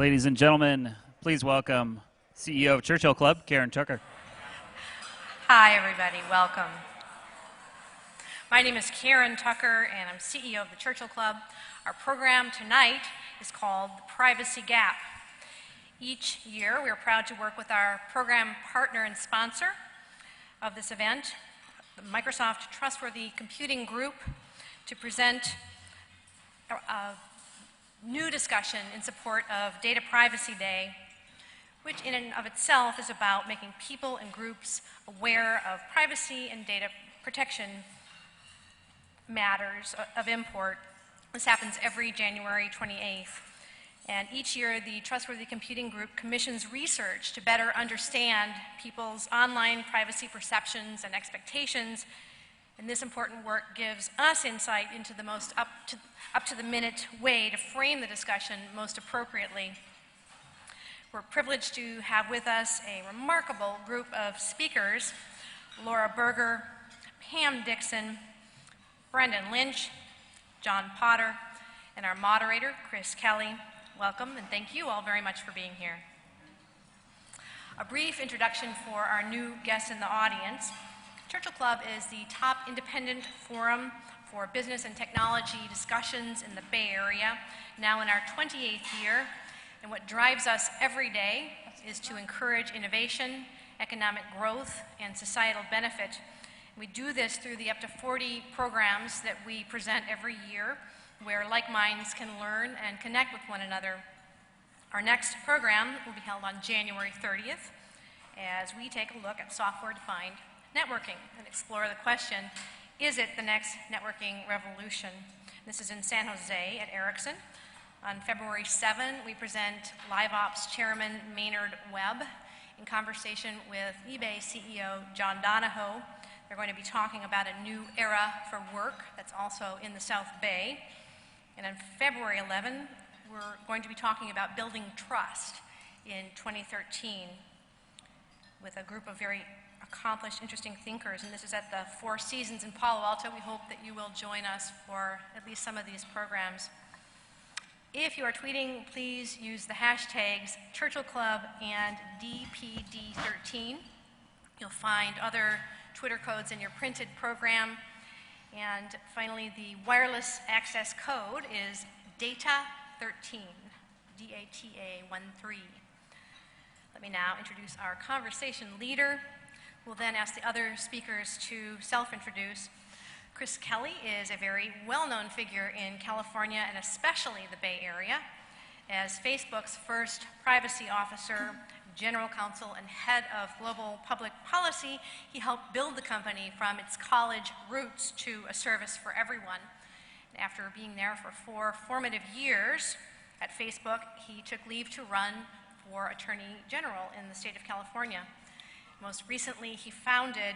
Ladies and gentlemen, please welcome CEO of Churchill Club, Karen Tucker. Hi, everybody. Welcome. My name is Karen Tucker, and I'm CEO of the Churchill Club. Our program tonight is called The Privacy Gap. Each year, we are proud to work with our program partner and sponsor of this event, the Microsoft Trustworthy Computing Group, to present a new discussion in support of Data Privacy Day, which in and of itself is about making people and groups aware of privacy and data protection matters of import. This happens every January 28th. And each year, the Trustworthy Computing Group commissions research to better understand people's online privacy perceptions and expectations. And this important work gives us insight into the most up-to-the-minute way to frame the discussion most appropriately. We're privileged to have with us a remarkable group of speakers: Laura Berger, Pam Dixon, Brendon Lynch, John Potter, and our moderator, Chris Kelly. Welcome, and thank you all very much for being here. A brief introduction for our new guests in the audience. Churchill Club is the top independent forum for business and technology discussions in the Bay Area, now in our 28th year. And what drives us every day is to encourage innovation, economic growth, and societal benefit. We do this through the up to 40 programs that we present every year, where like minds can learn and connect with one another. Our next program will be held on January 30th as we take a look at software-defined networking and explore the question, is it the next networking revolution? This is in San Jose at Ericsson. On February 7, we present LiveOps Chairman Maynard Webb in conversation with eBay CEO John Donahoe. They're going to be talking about a new era for work that's also in the South Bay. And on February 11, we're going to be talking about building trust in 2013 with a group of very accomplished, interesting thinkers. And this is at the Four Seasons in Palo Alto. We hope that you will join us for at least some of these programs. If you are tweeting, please use the hashtags Churchill Club and DPD13. You'll find other Twitter codes in your printed program. And finally, the wireless access code is DATA13, D-A-T-A 13. Let me now introduce our conversation leader. We'll then ask the other speakers to self-introduce. Chris Kelly is a very well-known figure in California and especially the Bay Area. As Facebook's first privacy officer, general counsel, and head of global public policy, he helped build the company from its college roots to a service for everyone. After being there for 4 formative years at Facebook, he took leave to run for Attorney General in the state of California. Most recently, he founded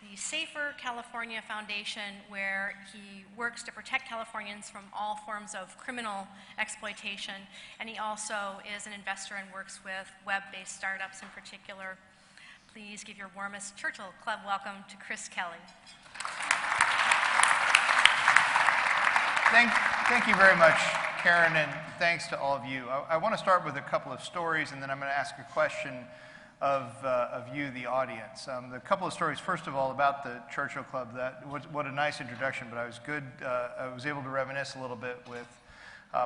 the Safer California Foundation, where he works to protect Californians from all forms of criminal exploitation. And he also is an investor and works with web-based startups in particular. Please give your warmest Churchill Club welcome to Chris Kelly. Thank you very much, Karen, and thanks to all of you. I want to start with a couple of stories, and then I'm going to ask a question of you, the audience. A couple of stories, first of all, about the Churchill Club. What a nice introduction, but I was able to reminisce a little bit with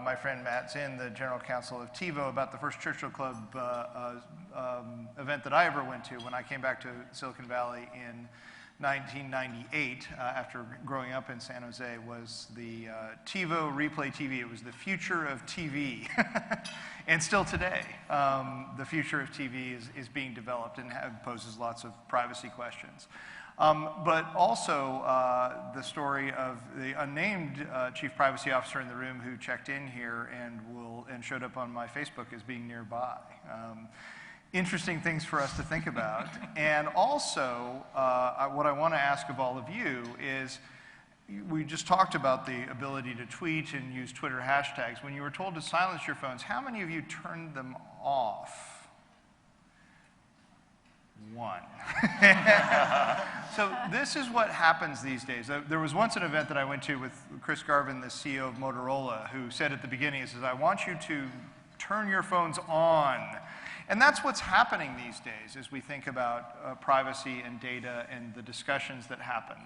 my friend Matt Zinn, the general counsel of TiVo, about the first Churchill Club event that I ever went to when I came back to Silicon Valley in 1998, after growing up in San Jose, was the TiVo Replay TV. It was the future of TV. And still today, the future of TV is being developed and poses lots of privacy questions. But also the story of the unnamed chief privacy officer in the room who checked in here and showed up on my Facebook as being nearby. Interesting things for us to think about. And also, what I want to ask of all of you is, we just talked about the ability to tweet and use Twitter hashtags. When you were told to silence your phones, how many of you turned them off? One. So this is what happens these days. There was once an event that I went to with Chris Garvin, the CEO of Motorola, who said at the beginning, he says, I want you to turn your phones on. And that's what's happening these days as we think about privacy and data and the discussions that happen.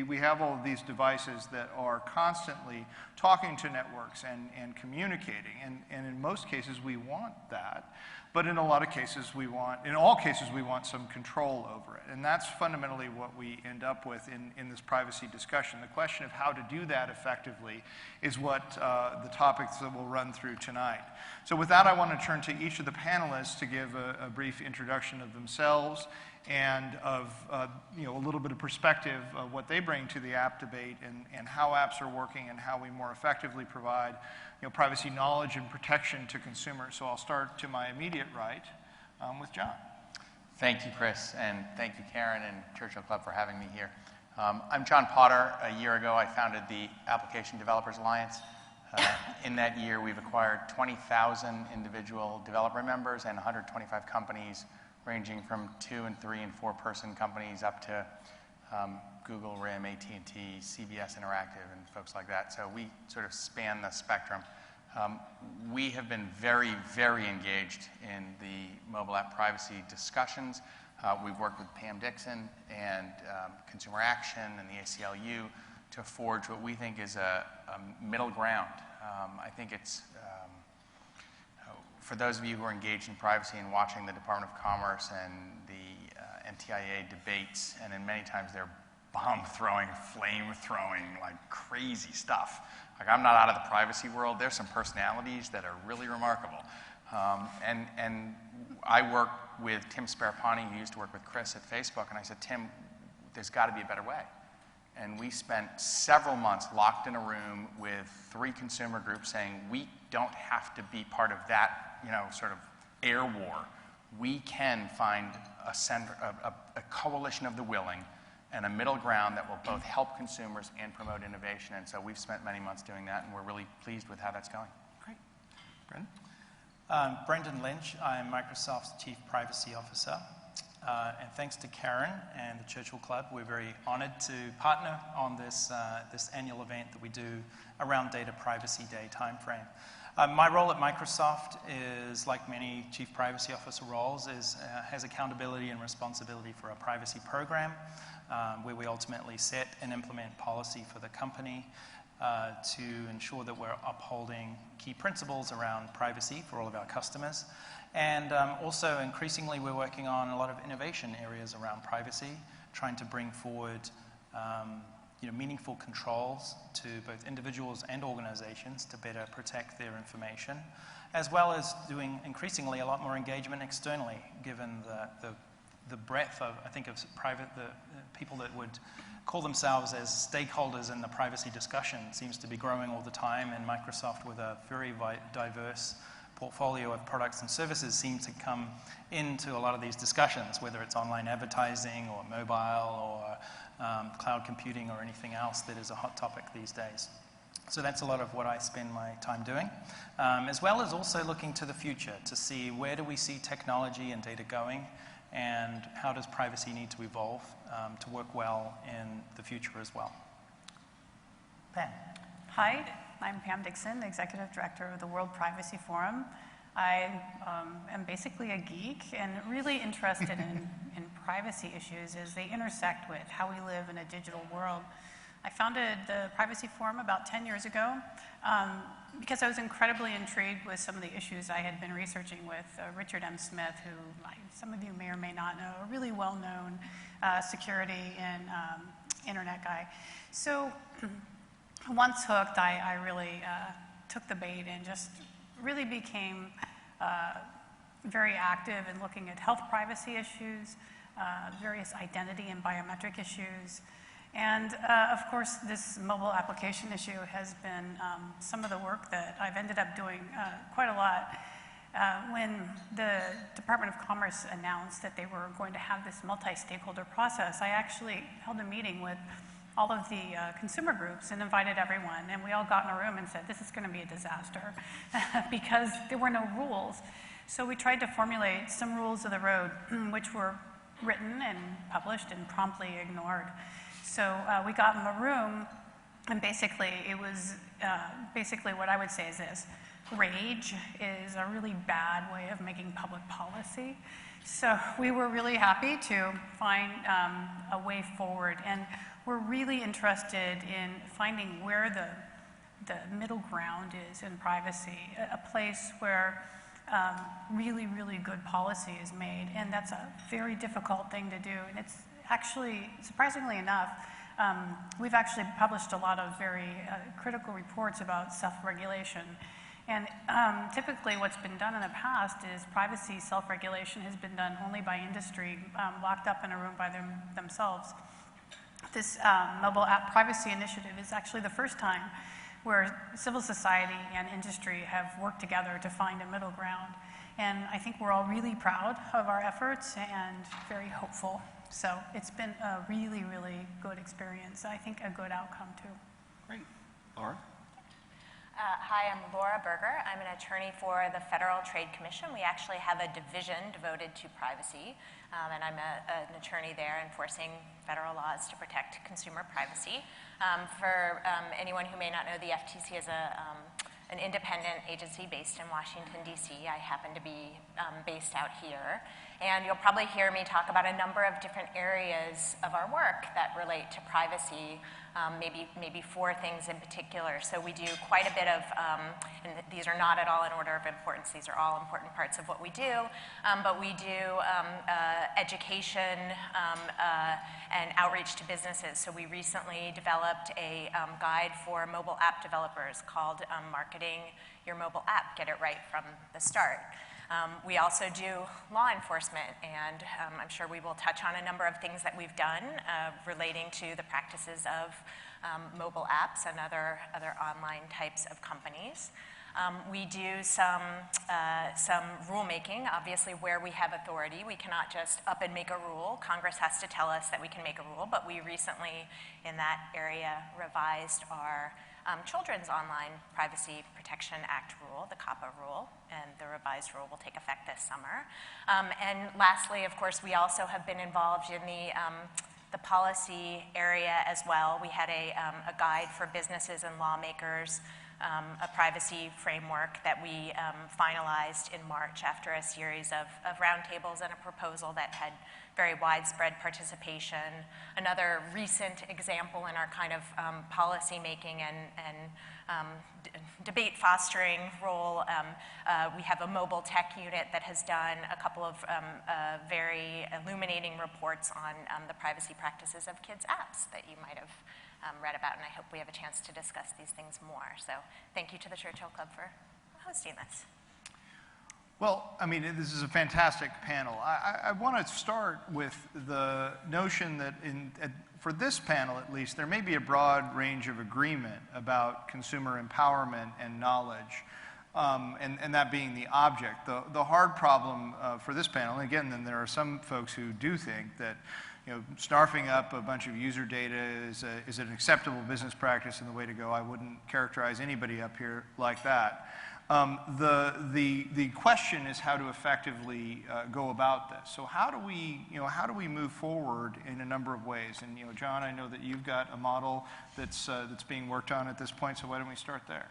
We have all of these devices that are constantly talking to networks and communicating, and in most cases we want that. But in a lot of cases in all cases we want some control over it. And that's fundamentally what we end up with in this privacy discussion. The question of how to do that effectively is what the topics that we'll run through tonight. So with that, I want to turn to each of the panelists to give a brief introduction of themselves and of a little bit of perspective of what they bring to the app debate and how apps are working and how we more effectively provide privacy knowledge and protection to consumers. So I'll start to my immediate right with John. Thank you, Chris, and thank you, Karen and Churchill Club for having me here. I'm John Potter. A year ago, I founded the Application Developers Alliance. In that year, we've acquired 20,000 individual developer members and 125 companies, ranging from 2-, 3-, and 4-person companies up to Google, RIM, AT&T, CBS Interactive, and folks like that. So we sort of span the spectrum. We have been very, very engaged in the mobile app privacy discussions. We've worked with Pam Dixon and Consumer Action and the ACLU to forge what we think is a middle ground. I think it's, for those of you who are engaged in privacy and watching the Department of Commerce and the NTIA debates, and in many times they're bomb throwing, flame throwing, like crazy stuff. Like, I'm not out of the privacy world. There's some personalities that are really remarkable. And I work with Tim Sparapani, who used to work with Chris at Facebook, and I said, Tim, there's got to be a better way. And we spent several months locked in a room with 3 consumer groups saying, we don't have to be part of that, sort of air war. We can find a coalition of the willing and a middle ground that will both help consumers and promote innovation. And so we've spent many months doing that, and we're really pleased with how that's going. Great. Brendon? Brendon Lynch. I'm Microsoft's Chief Privacy Officer. And thanks to Karen and the Churchill Club, we're very honored to partner on this annual event that we do around Data Privacy Day timeframe. My role at Microsoft is, like many Chief Privacy Officer roles, has accountability and responsibility for a privacy program where we ultimately set and implement policy for the company to ensure that we're upholding key principles around privacy for all of our customers. And also, increasingly, we're working on a lot of innovation areas around privacy, trying to bring forward meaningful controls to both individuals and organizations to better protect their information, as well as doing increasingly a lot more engagement externally, given the breadth of, I think, of the people that would call themselves as stakeholders in the privacy discussion seems to be growing all the time, and Microsoft, with a very diverse portfolio of products and services, seem to come into a lot of these discussions, whether it's online advertising or mobile or cloud computing or anything else that is a hot topic these days. So that's a lot of what I spend my time doing, as well as also looking to the future to see where do we see technology and data going, and how does privacy need to evolve to work well in the future as well. Pam. Hi, I'm Pam Dixon, the Executive Director of the World Privacy Forum. I am basically a geek and really interested in privacy issues as they intersect with how we live in a digital world. I founded the Privacy Forum about 10 years ago because I was incredibly intrigued with some of the issues I had been researching with Richard M. Smith, who some of you may or may not know, a really well-known security and internet guy. So once hooked, I really took the bait and just really became very active in looking at health privacy issues, various identity and biometric issues. And of course, this mobile application issue has been some of the work that I've ended up doing quite a lot. When the Department of Commerce announced that they were going to have this multi-stakeholder process, I actually held a meeting with all of the consumer groups and invited everyone, and we all got in a room and said, this is going to be a disaster because there were no rules. So we tried to formulate some rules of the road, which were written and published and promptly ignored. So we got in the room, and basically it was basically what I would say is this. rage is a really bad way of making public policy. So we were really happy to find a way forward, and we're really interested in finding where the middle ground is in privacy, a place where really, really good policy is made, and that's a very difficult thing to do. And it's actually, surprisingly enough, we've actually published a lot of very critical reports about self-regulation. And typically what's been done in the past is privacy self-regulation has been done only by industry, locked up in a room by themselves. This mobile app privacy initiative is actually the first time where civil society and industry have worked together to find a middle ground. And I think we're all really proud of our efforts and very hopeful. So it's been a really, really good experience. I think a good outcome too. Great. Laura? Hi, I'm Laura Berger. I'm an attorney for the Federal Trade Commission. We actually have a division devoted to privacy, and I'm an attorney there enforcing federal laws to protect consumer privacy. For anyone who may not know, the FTC is an independent agency based in Washington, D.C. I happen to be based out here. And you'll probably hear me talk about a number of different areas of our work that relate to privacy, maybe 4 things in particular. So we do quite a bit of, and these are not at all in order of importance, these are all important parts of what we do, but we do education and outreach to businesses. So we recently developed a guide for mobile app developers called Marketing Your Mobile App, Get It Right from the Start. We also do law enforcement, and I'm sure we will touch on a number of things that we've done relating to the practices of mobile apps and other online types of companies. We do some rulemaking, obviously where we have authority. We cannot just up and make a rule. Congress has to tell us that we can make a rule, but we recently in that area revised our Children's Online Privacy Protection Act rule, the COPPA rule, and the revised rule will take effect this summer. And lastly, of course, we also have been involved in the policy area as well. We had a guide for businesses and lawmakers, a privacy framework that we finalized in March after a series of roundtables and a proposal that had very widespread participation. Another recent example in our kind of policy making and debate fostering role, we have a mobile tech unit that has done a couple of very illuminating reports on the privacy practices of kids' apps that you might have read about, and I hope we have a chance to discuss these things more. So thank you to the Churchill Club for hosting this. Well, I mean, this is a fantastic panel. I want to start with the notion that for this panel at least, there may be a broad range of agreement about consumer empowerment and knowledge, and that being the object. The hard problem for this panel, and again, then there are some folks who do think that snarfing up a bunch of user data is an acceptable business practice and the way to go. I wouldn't characterize anybody up here like that. The question is how to effectively go about this. So how do we move forward in a number of ways? And John, I know that you've got a model that's being worked on at this point. So why don't we start there?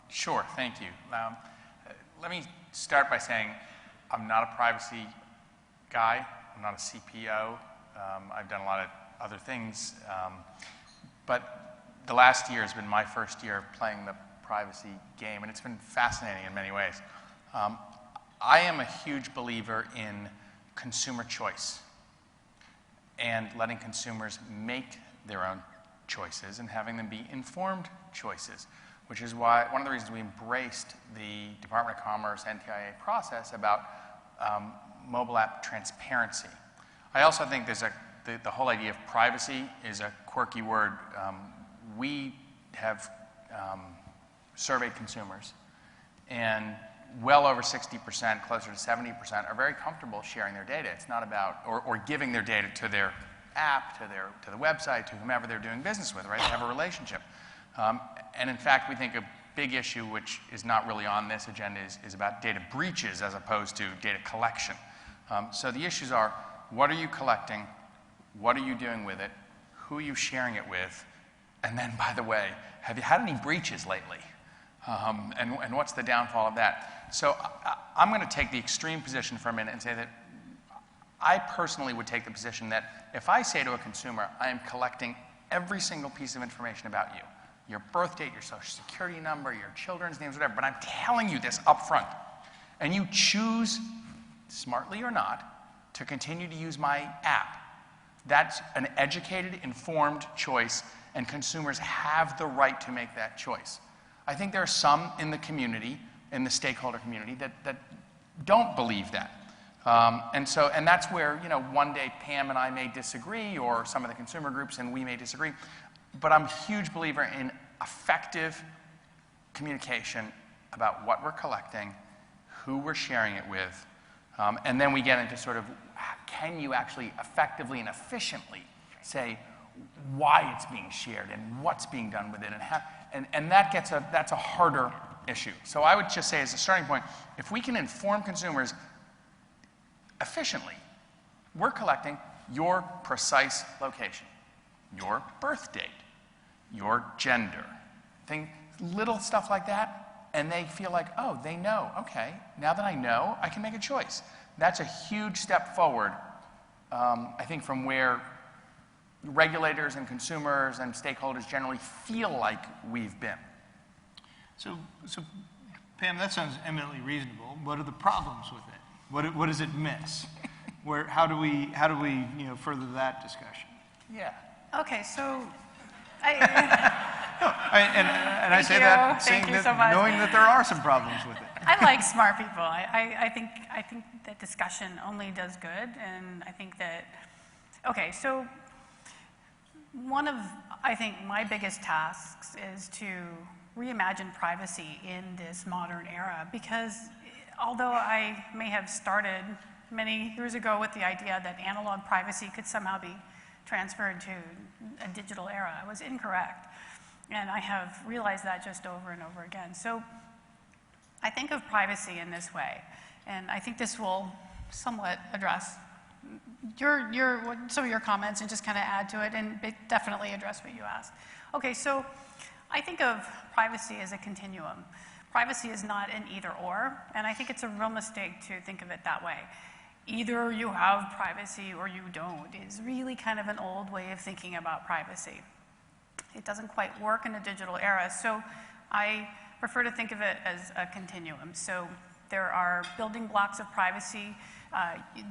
Sure, thank you. Let me start by saying I'm not a privacy guy. I'm not a CPO. I've done a lot of other things, but the last year has been my first year of playing the privacy game, and it's been fascinating in many ways. I am a huge believer in consumer choice and letting consumers make their own choices and having them be informed choices, which is why one of the reasons we embraced the Department of Commerce NTIA process about mobile app transparency. I also think there's the whole idea of privacy is a quirky word. We have surveyed consumers, and well over 60%, closer to 70%, are very comfortable sharing their data. It's not about, or giving their data to their app, to the website, to whomever they're doing business with, right? They have a relationship. And in fact, we think a big issue, which is not really on this agenda, is about data breaches as opposed to data collection. So the issues are, what are you collecting? What are you doing with it? Who are you sharing it with? And then, by the way, have you had any breaches lately? And what's the downfall of that? So I'm going to take the extreme position for a minute and say that I personally would take the position that if I say to a consumer, I am collecting every single piece of information about you, your birth date, your social security number, your children's names, whatever, but I'm telling you this up front, and you choose, smartly or not, to continue to use my app, that's an educated, informed choice, and consumers have the right to make that choice. I think there are some in the community, in the stakeholder community, that don't believe that. And that's where, one day Pam and I may disagree, or some of the consumer groups and we may disagree. But I'm a huge believer in effective communication about what we're collecting, who we're sharing it with, and then we get into sort of, can you actually effectively and efficiently say why it's being shared and what's being done with it, and that's a harder issue. So I would just say, as a starting point, if we can inform consumers efficiently, we're collecting your precise location, your birth date, your gender, little stuff like that, and they feel like, oh, they know, okay, now that I know, I can make a choice. That's a huge step forward, I think, from where regulators and consumers and stakeholders generally feel like we've been. So Pam, that sounds eminently reasonable. What are the problems with it? What does it miss? How do we further that discussion? Yeah. Okay, so And I say that Thank saying you that, so much. knowing that there are some problems with it. I like smart people. I think that discussion only does good, and I think that, okay, so one of, I think, my biggest tasks is to reimagine privacy in this modern era, because although I may have started many years ago with the idea that analog privacy could somehow be transferred to a digital era, I was incorrect. And I have realized that just over and over again. So I think of privacy in this way, and I think this will somewhat address some of your comments and just kind of add to it, and definitely address what you asked. Okay, so I think of privacy as a continuum. Privacy is not an either or, and I think it's a real mistake to think of it that way. Either you have privacy or you don't is really kind of an old way of thinking about privacy. It doesn't quite work in a digital era, so I prefer to think of it as a continuum. So there are building blocks of privacy,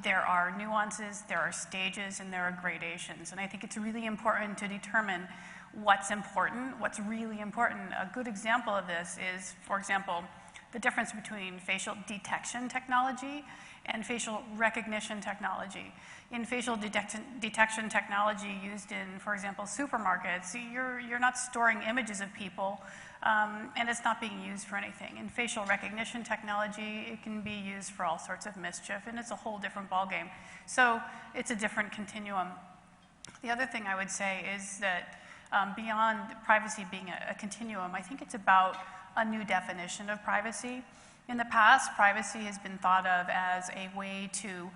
there are nuances, there are stages, and there are gradations. And I think it's really important to determine what's important, what's really important. A good example of this is, for example, the difference between facial detection technology and facial recognition technology. In facial detection technology used in, for example, supermarkets, you're not storing images of people, and it's not being used for anything. In facial recognition technology, it can be used for all sorts of mischief, and it's a whole different ballgame. So it's a different continuum. The other thing I would say is that beyond privacy being a continuum, I think it's about a new definition of privacy. In the past, privacy has been thought of as a way to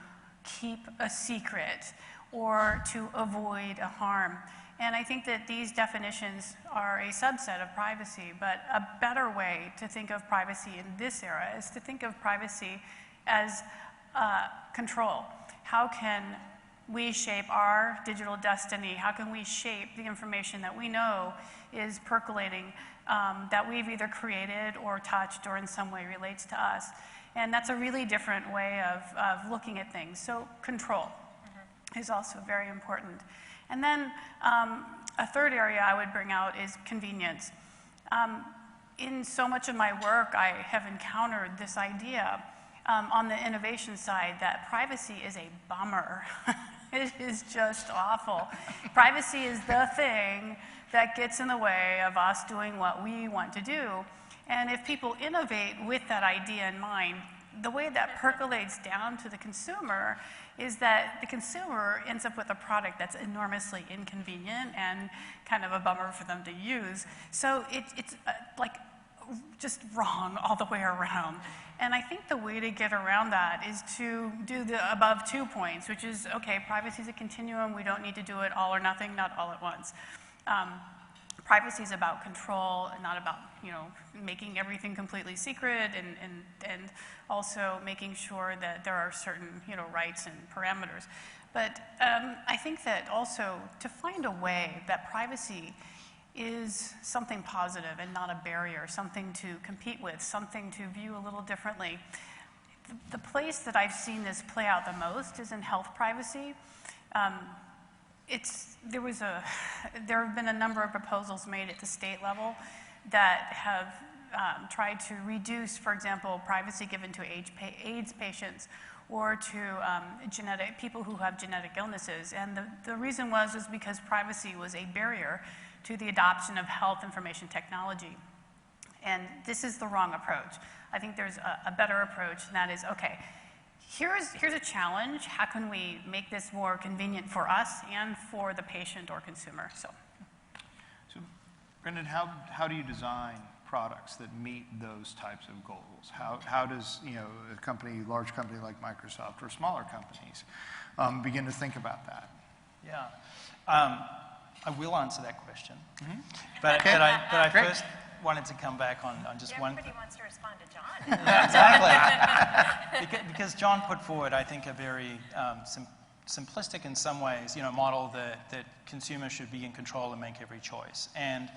keep a secret or to avoid a harm. And I think that these definitions are a subset of privacy, but a better way to think of privacy in this era is to think of privacy as control. How can we shape our digital destiny? How can we shape the information that we know is percolating, that we've either created or touched or in some way relates to us? And that's a really different way of looking at things. So control is also very important. And then a third area I would bring out is convenience. In so much of my work, I have encountered this idea on the innovation side that privacy is a bummer. It is just awful. Privacy is the thing that gets in the way of us doing what we want to do. And if people innovate with that idea in mind, the way that percolates down to the consumer is that the consumer ends up with a product that's enormously inconvenient and kind of a bummer for them to use. So it's like just wrong all the way around. And I think the way to get around that is to do the above 2 points, which is, okay, privacy is a continuum. We don't need to do it all or nothing, not all at once. privacy is about control and not about, making everything completely secret, and also making sure that there are certain, rights and parameters. But I think that also to find a way that privacy is something positive and not a barrier, something to compete with, something to view a little differently. The place that I've seen this play out the most is in health privacy. There have been a number of proposals made at the state level that have tried to reduce, for example, privacy given to AIDS patients or to people who have genetic illnesses. And the reason was because privacy was a barrier to the adoption of health information technology. And this is the wrong approach. I think there's a better approach, and that is, okay, here's a challenge. How can we make this more convenient for us and for the patient or consumer? So Brendon, how do you design products that meet those types of goals? How does a large company like Microsoft or smaller companies begin to think about that? Yeah, I will answer that question. Mm-hmm. But I Great. First wanted to come back on just Everybody wants to respond to John. Yeah, exactly. Because John put forward, I think, a very simplistic in some ways, model that consumers should be in control and make every choice. And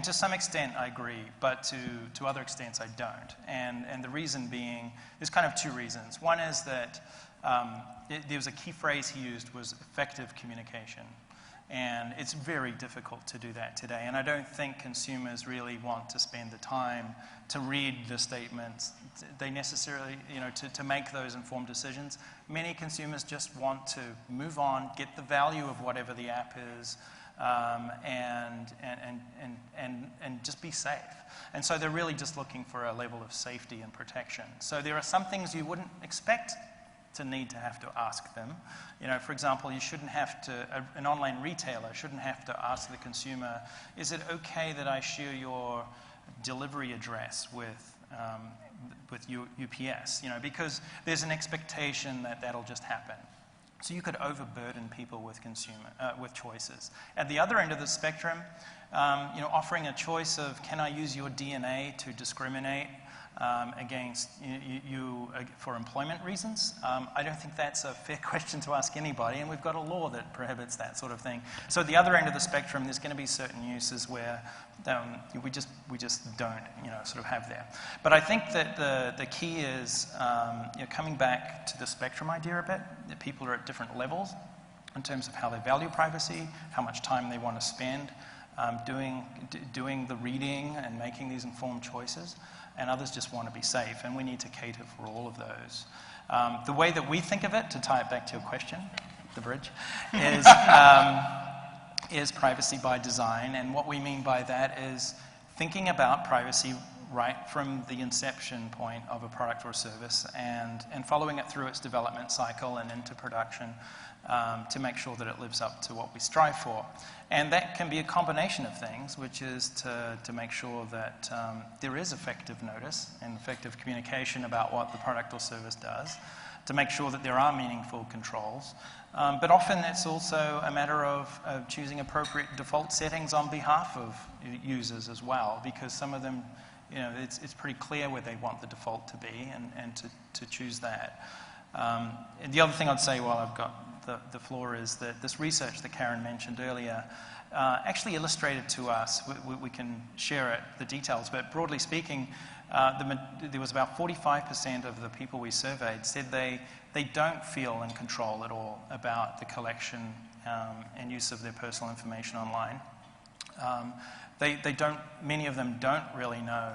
to some extent, I agree, but to other extents, I don't. And the reason being, there's kind of two reasons. One is that there was a key phrase he used was effective communication. And it's very difficult to do that today. And I don't think consumers really want to spend the time to read the statements. They necessarily, to make those informed decisions. Many consumers just want to move on, get the value of whatever the app is, and just be safe. And so they're really just looking for a level of safety and protection. So there are some things you wouldn't expect to need to have to ask them. For example, you shouldn't have to, an online retailer shouldn't have to ask the consumer, is it okay that I share your delivery address with UPS? Because there's an expectation that that'll just happen. So you could overburden people with with choices. At the other end of the spectrum, offering a choice of, can I use your DNA to discriminate against you for employment reasons? I don't think that's a fair question to ask anybody, and we've got a law that prohibits that sort of thing. So at the other end of the spectrum, there's going to be certain uses where we just don't, sort of have there. But I think that the key is coming back to the spectrum idea a bit. That people are at different levels in terms of how they value privacy, how much time they want to spend doing the reading and making these informed choices. And others just want to be safe, and we need to cater for all of those. The way that we think of it, to tie it back to your question, the bridge, is privacy by design. And what we mean by that is thinking about privacy right from the inception point of a product or service and following it through its development cycle and into production to make sure that it lives up to what we strive for. And that can be a combination of things, which is to make sure that there is effective notice and effective communication about what the product or service does, to make sure that there are meaningful controls. But often it's also a matter of choosing appropriate default settings on behalf of users as well, because some of them, it's pretty clear where they want the default to be and to choose that. And the other thing I'd say while I've got the floor is that this research that Karen mentioned earlier actually illustrated to us, we can share the details, but broadly speaking, there was about 45% of the people we surveyed said they don't feel in control at all about the collection and use of their personal information online. Many of them don't really know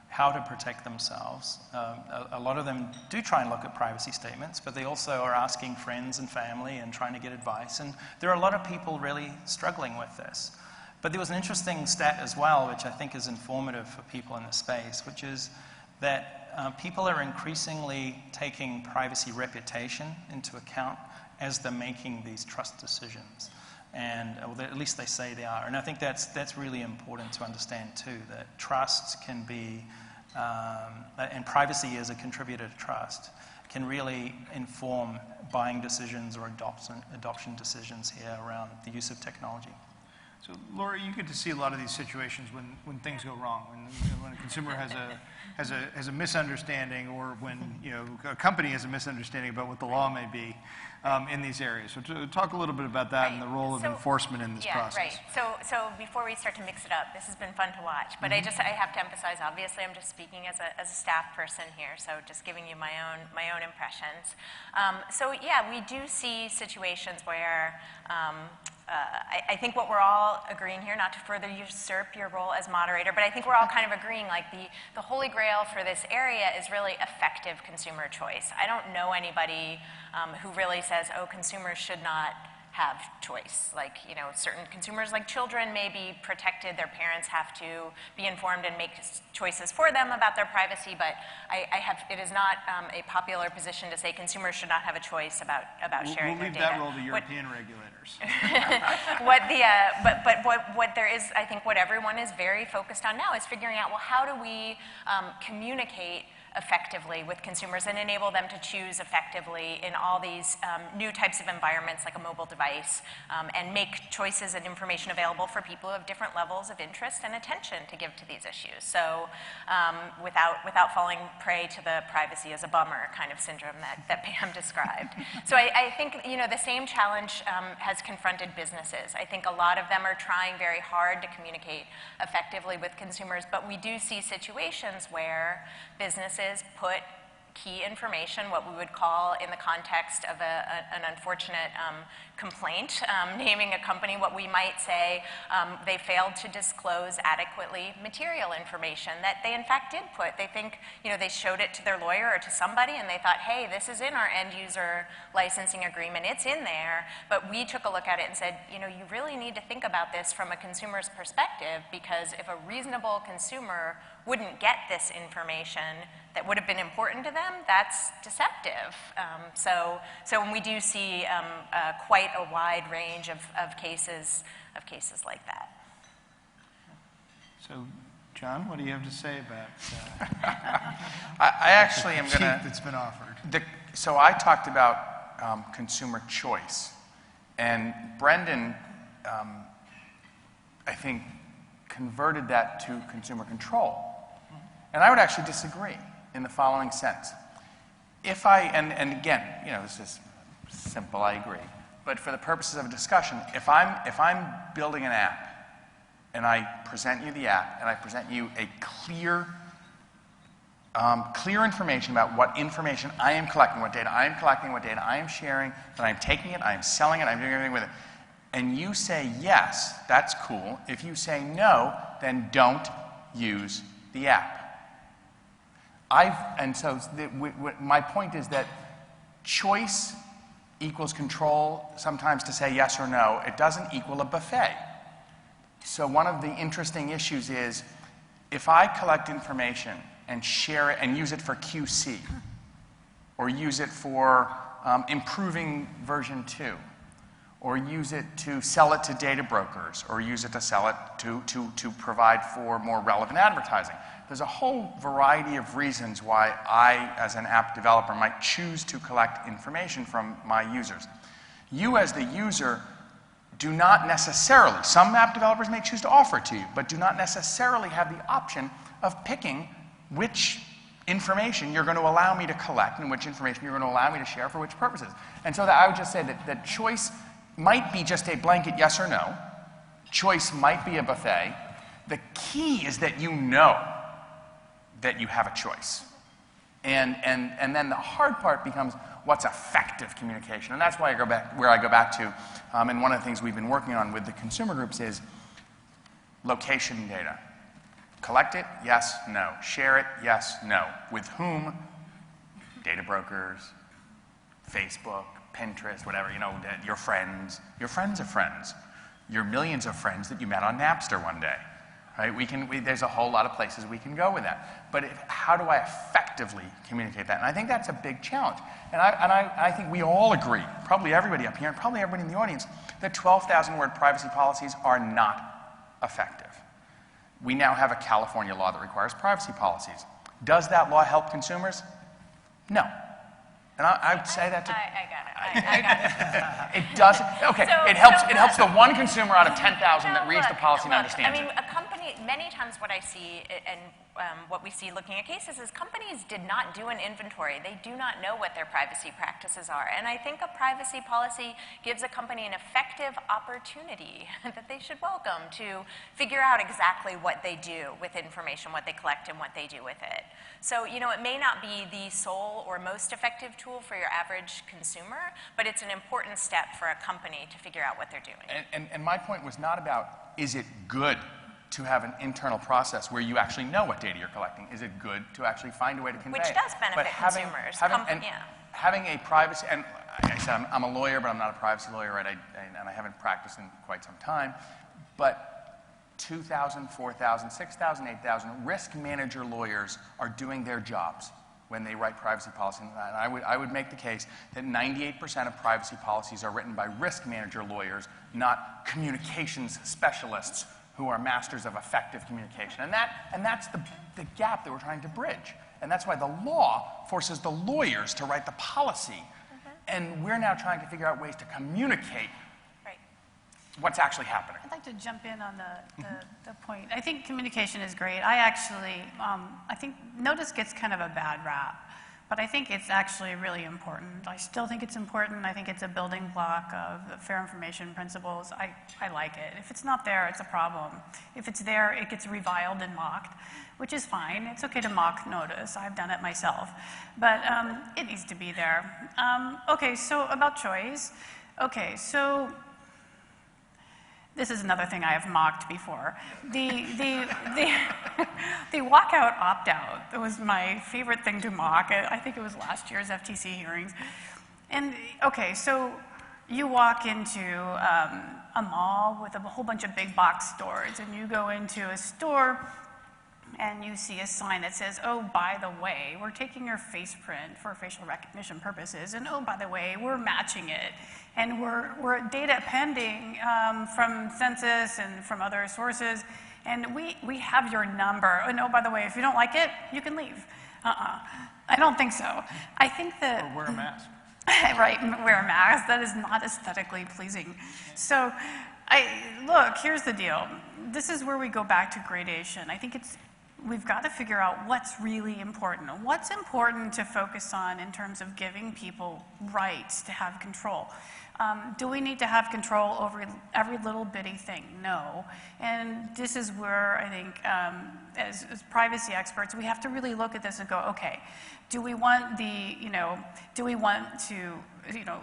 how to protect themselves. A lot of them do try and look at privacy statements, but they also are asking friends and family and trying to get advice. And there are a lot of people really struggling with this. But there was an interesting stat as well, which I think is informative for people in the space, which is that people are increasingly taking privacy reputation into account as they're making these trust decisions. And at least they say they are. And I think that's really important to understand too, that trust can be, and privacy as a contributor to trust, can really inform buying decisions or adoption decisions here around the use of technology. So, Laura, you get to see a lot of these situations when things go wrong, when a consumer has a misunderstanding, or when a company has a misunderstanding about what the law may be in these areas. So, talk a little bit about that and the role of enforcement in this process. Right. So before we start to mix it up, this has been fun to watch, but I have to emphasize. Obviously, I'm just speaking as a staff person here, so just giving you my own impressions. So yeah, we do see situations where. I think what we're all agreeing here, not to further usurp your role as moderator, but I think we're all kind of agreeing like the holy grail for this area is really effective consumer choice. I don't know anybody who really says, oh, consumers should not have choice. Like, certain consumers like children may be protected, their parents have to be informed and make choices for them about their privacy, but it is not a popular position to say consumers should not have a choice about sharing their data. We'll leave that role to European regulators. What there is, I think what everyone is very focused on now is figuring out, well, how do we communicate effectively with consumers and enable them to choose effectively in all these new types of environments like a mobile device, and make choices and information available for people who have different levels of interest and attention to give to these issues. So without falling prey to the privacy is a bummer kind of syndrome that Pam described. So I think the same challenge has confronted businesses. I think a lot of them are trying very hard to communicate effectively with consumers, but we do see situations where businesses put key information, what we would call in the context of an unfortunate complaint, naming a company, what we might say they failed to disclose adequately material information that they in fact did put. They think, they showed it to their lawyer or to somebody and they thought, hey, this is in our end user licensing agreement, it's in there, but we took a look at it and said, you really need to think about this from a consumer's perspective, because if a reasonable consumer wouldn't get this information that would have been important to them, that's deceptive. So when we do see quite a wide range of cases like that. So, John, what do you have to say about I actually am going to... that's been offered. So I talked about consumer choice, and Brendon, I think, converted that to consumer control. And I would actually disagree in the following sense. If and again, this is simple, I agree, but for the purposes of a discussion, if I'm building an app and I present you the app and I present you a clear information about what information I am collecting, what data I am collecting, what data I am sharing, that I'm taking it, I am selling it, I'm doing everything with it, and you say yes, that's cool. If you say no, then don't use the app. My point is that choice equals control, sometimes to say yes or no. It doesn't equal a buffet. So one of the interesting issues is, if I collect information and share it and use it for QC, or use it for improving version 2, or use it to sell it to data brokers, or use it to sell it to provide for more relevant advertising. There's a whole variety of reasons why I, as an app developer, might choose to collect information from my users. You, as the user, do not necessarily, some app developers may choose to offer it to you, but do not necessarily have the option of picking which information you're going to allow me to collect and which information you're going to allow me to share for which purposes. And so that I would just say that choice might be just a blanket yes or no. Choice might be a buffet. The key is that you know that you have a choice. And then the hard part becomes what's effective communication. And that's why I go back to, and one of the things we've been working on with the consumer groups is location data. Collect it, yes, no. Share it, yes, no. With whom? Data brokers, Facebook, Pinterest, whatever, your friends. Your friends of friends. Your millions of friends that you met on Napster one day. Right? There's a whole lot of places we can go with that. But how do I effectively communicate that? And I think that's a big challenge. And I think we all agree, probably everybody up here, and probably everybody in the audience, that 12,000-word privacy policies are not effective. We now have a California law that requires privacy policies. Does that law help consumers? No. And I would say that to... I got it. I got it. It doesn't... Okay, it helps the one consumer out of 10,000 that reads the policy and understands I mean, it. a company, many times what I see, and what we see looking at cases, is companies did not do an inventory. They do not know what their privacy practices are. And I think a privacy policy gives a company an effective opportunity that they should welcome to figure out exactly what they do with information, what they collect, and what they do with it. So, you know, it may not be the sole or most effective tool for your average consumer, but it's an important step for a company to figure out what they're doing. And my point was not about, is it good to have an internal process where you actually know what data you're collecting? Is it good to actually find a way to convey it? Which does benefit consumers. Having a privacy, and like I said, I'm a lawyer, but I'm not a privacy lawyer, right? And I haven't practiced in quite some time. But 2,000, 4,000, 6,000, 8,000 risk manager lawyers are doing their jobs when they write privacy policy. And I would make the case that 98% of privacy policies are written by risk manager lawyers, not communications specialists who are masters of effective communication. And that's the gap that we're trying to bridge. And that's why the law forces the lawyers to write the policy. And we're now trying to figure out ways to communicate what's actually happening. I'd like to jump in on the point. I think communication is great. I think notice gets kind of a bad rap, but I think it's actually really important. I still think it's important. I think it's a building block of the fair information principles. I like it. If it's not there, it's a problem. If it's there, it gets reviled and mocked, which is fine. It's okay to mock notice. I've done it myself. But it needs to be there. Okay, so about choice. Okay, so this is another thing I have mocked before. The walkout opt-out. That was my favorite thing to mock. I think it was last year's FTC hearings. And okay, so you walk into a mall with a whole bunch of big box stores, and you go into a store and you see a sign that says, oh, by the way, we're taking your face print for facial recognition purposes, and oh, by the way, we're matching it. And we're data pending from census and from other sources, and we have your number. And oh, by the way, if you don't like it, you can leave. I don't think so. I think that... Or wear a mask. Right, wear a mask. That is not aesthetically pleasing. So, look, here's the deal. This is where we go back to gradation. I think we've got to figure out what's really important. What's important to focus on in terms of giving people rights to have control? Do we need to have control over every little bitty thing? No. And this is where I think, as privacy experts, we have to really look at this and go, okay, do we want to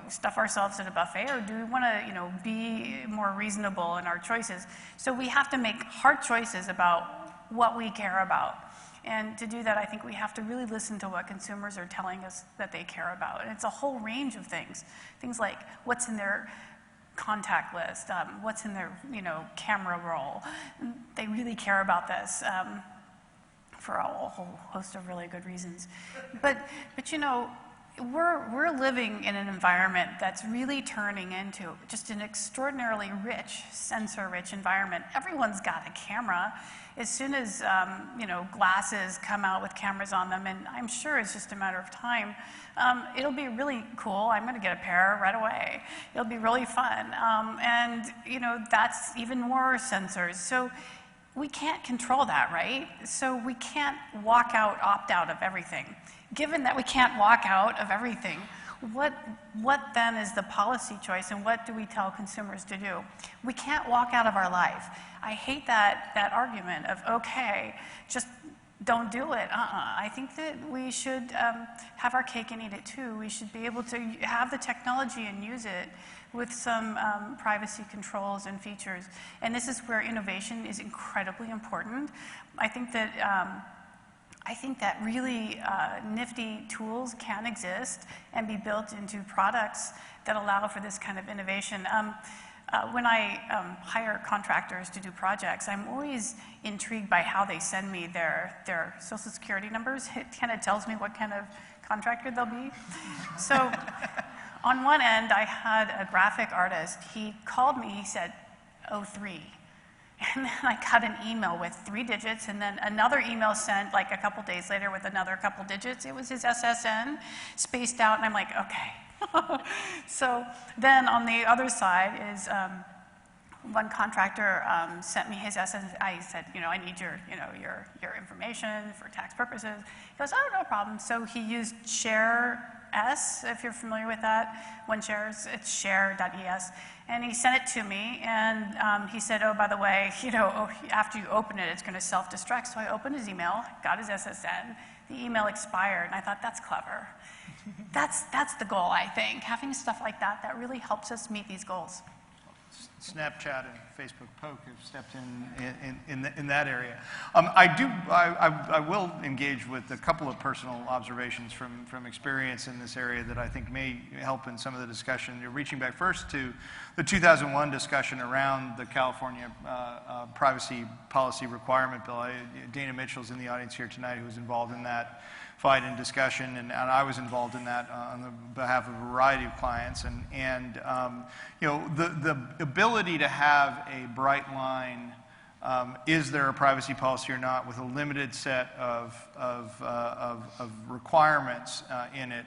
stuff ourselves at a buffet, or do we want to, be more reasonable in our choices? So we have to make hard choices about what we care about. And to do that, I think we have to really listen to what consumers are telling us that they care about. And it's a whole range of things. Things like what's in their contact list, what's in their, camera roll. They really care about this for a whole host of really good reasons. But we're living in an environment that's really turning into just an extraordinarily rich, sensor-rich environment. Everyone's got a camera. As soon as glasses come out with cameras on them, and I'm sure it's just a matter of time, it'll be really cool. I'm going to get a pair right away. It'll be really fun, and that's even more sensors. So we can't control that, right? So we can't opt out of everything. Given that we can't walk out of everything, what then is the policy choice, and what do we tell consumers to do? We can't walk out of our life. I hate that argument of, okay, just don't do it. I think that we should have our cake and eat it too. We should be able to have the technology and use it with some privacy controls and features. And this is where innovation is incredibly important. I think that really nifty tools can exist and be built into products that allow for this kind of innovation. When I hire contractors to do projects, I'm always intrigued by how they send me their social security numbers. It kind of tells me what kind of contractor they'll be. So on one end, I had a graphic artist. He called me, he said, 03. And then I got an email with 3 digits, and then another email sent like a couple days later with another couple digits. It was his SSN spaced out, and I'm like, okay. So then on the other side is one contractor sent me his SSN. I said, I need your information for tax purposes. He goes, oh, no problem. So he used share S, if you're familiar with that. When shares, it's share.es. And he sent it to me, and he said, oh, by the way, after you open it, it's going to self-destruct. So I opened his email, got his SSN. The email expired, and I thought, that's clever. That's the goal, I think. Having stuff like that really helps us meet these goals. Snapchat and Facebook Poke have stepped in that area. I will engage with a couple of personal observations from experience in this area that I think may help in some of the discussion. You're reaching back first to the 2001 discussion around the California privacy policy requirement bill. Dana Mitchell's in the audience here tonight, who was involved in that fight and discussion, and I was involved in that on the behalf of a variety of clients. The ability to have a bright line, is there a privacy policy or not, with a limited set of requirements in it,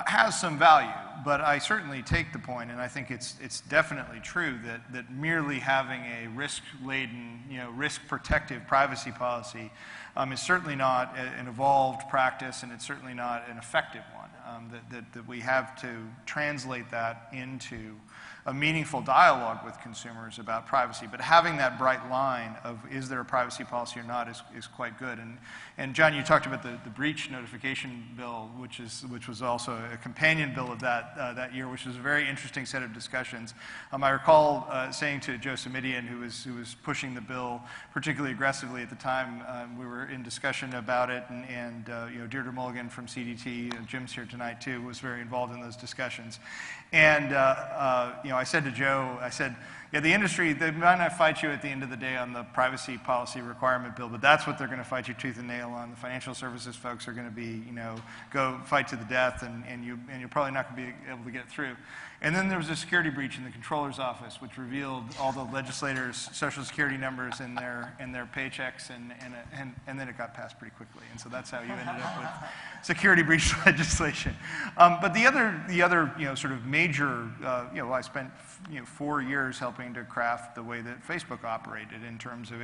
has some value. But I certainly take the point, and I think it's definitely true that merely having a risk-laden, risk-protective privacy policy is certainly not an evolved practice, and it's certainly not an effective one. That we have to translate that into a meaningful dialogue with consumers about privacy. But having that bright line of is there a privacy policy or not is quite good. And John, you talked about the breach notification bill, which was also a companion bill of that year, which was a very interesting set of discussions. I recall saying to Joe Samidian, who was pushing the bill particularly aggressively at the time, we were in discussion about it, and Deirdre Mulligan from CDT, and Jim's here tonight too, was very involved in those discussions. And I said to Joe, yeah, the industry, they might not fight you at the end of the day on the privacy policy requirement bill, but that's what they're going to fight you tooth and nail on. The financial services folks are going to be, go fight to the death, and you're probably not going to be able to get through. And then there was a security breach in the controller's office, which revealed all the legislators' social security numbers in their paychecks, and then it got passed pretty quickly. And so that's how you ended up with security breach legislation. But the other sort of major, I spent 4 years helping to craft the way that Facebook operated in terms of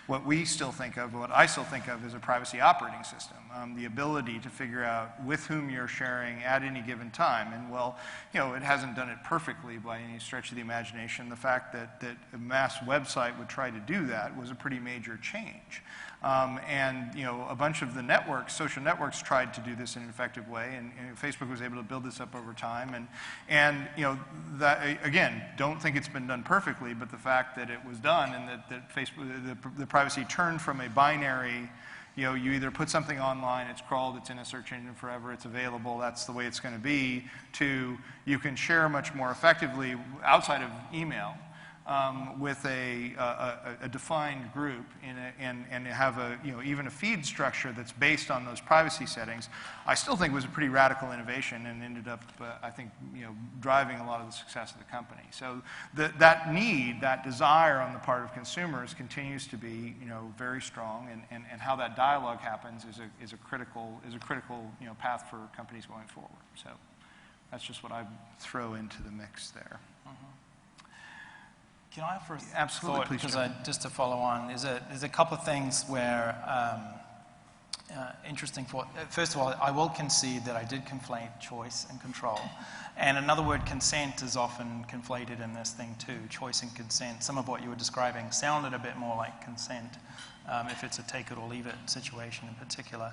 what I still think of as a privacy operating system. The ability to figure out with whom you're sharing at any given time. And it hasn't done it perfectly by any stretch of the imagination. The fact that a mass website would try to do that was a pretty major change. A bunch of the networks, social networks, tried to do this in an effective way, and Facebook was able to build this up over time. And that, again, don't think it's been done perfectly, but the fact that it was done and that Facebook, the privacy turned from a binary, you either put something online, it's crawled, it's in a search engine forever, it's available, that's the way it's going to be, to you can share much more effectively outside of email. With a defined group and have even a feed structure that's based on those privacy settings, I still think was a pretty radical innovation and ended up, I think, driving a lot of the success of the company. So that need, that desire on the part of consumers continues to be, very strong, and how that dialogue happens is a critical path for companies going forward. So that's just what I throw into the mix there. Can I offer a Absolutely, thought? please. Because just to follow on, there's a couple of things where interesting thought. First of all, I will concede that I did conflate choice and control, and another word, consent, is often conflated in this thing too. Choice and consent. Some of what you were describing sounded a bit more like consent, if it's a take it or leave it situation in particular.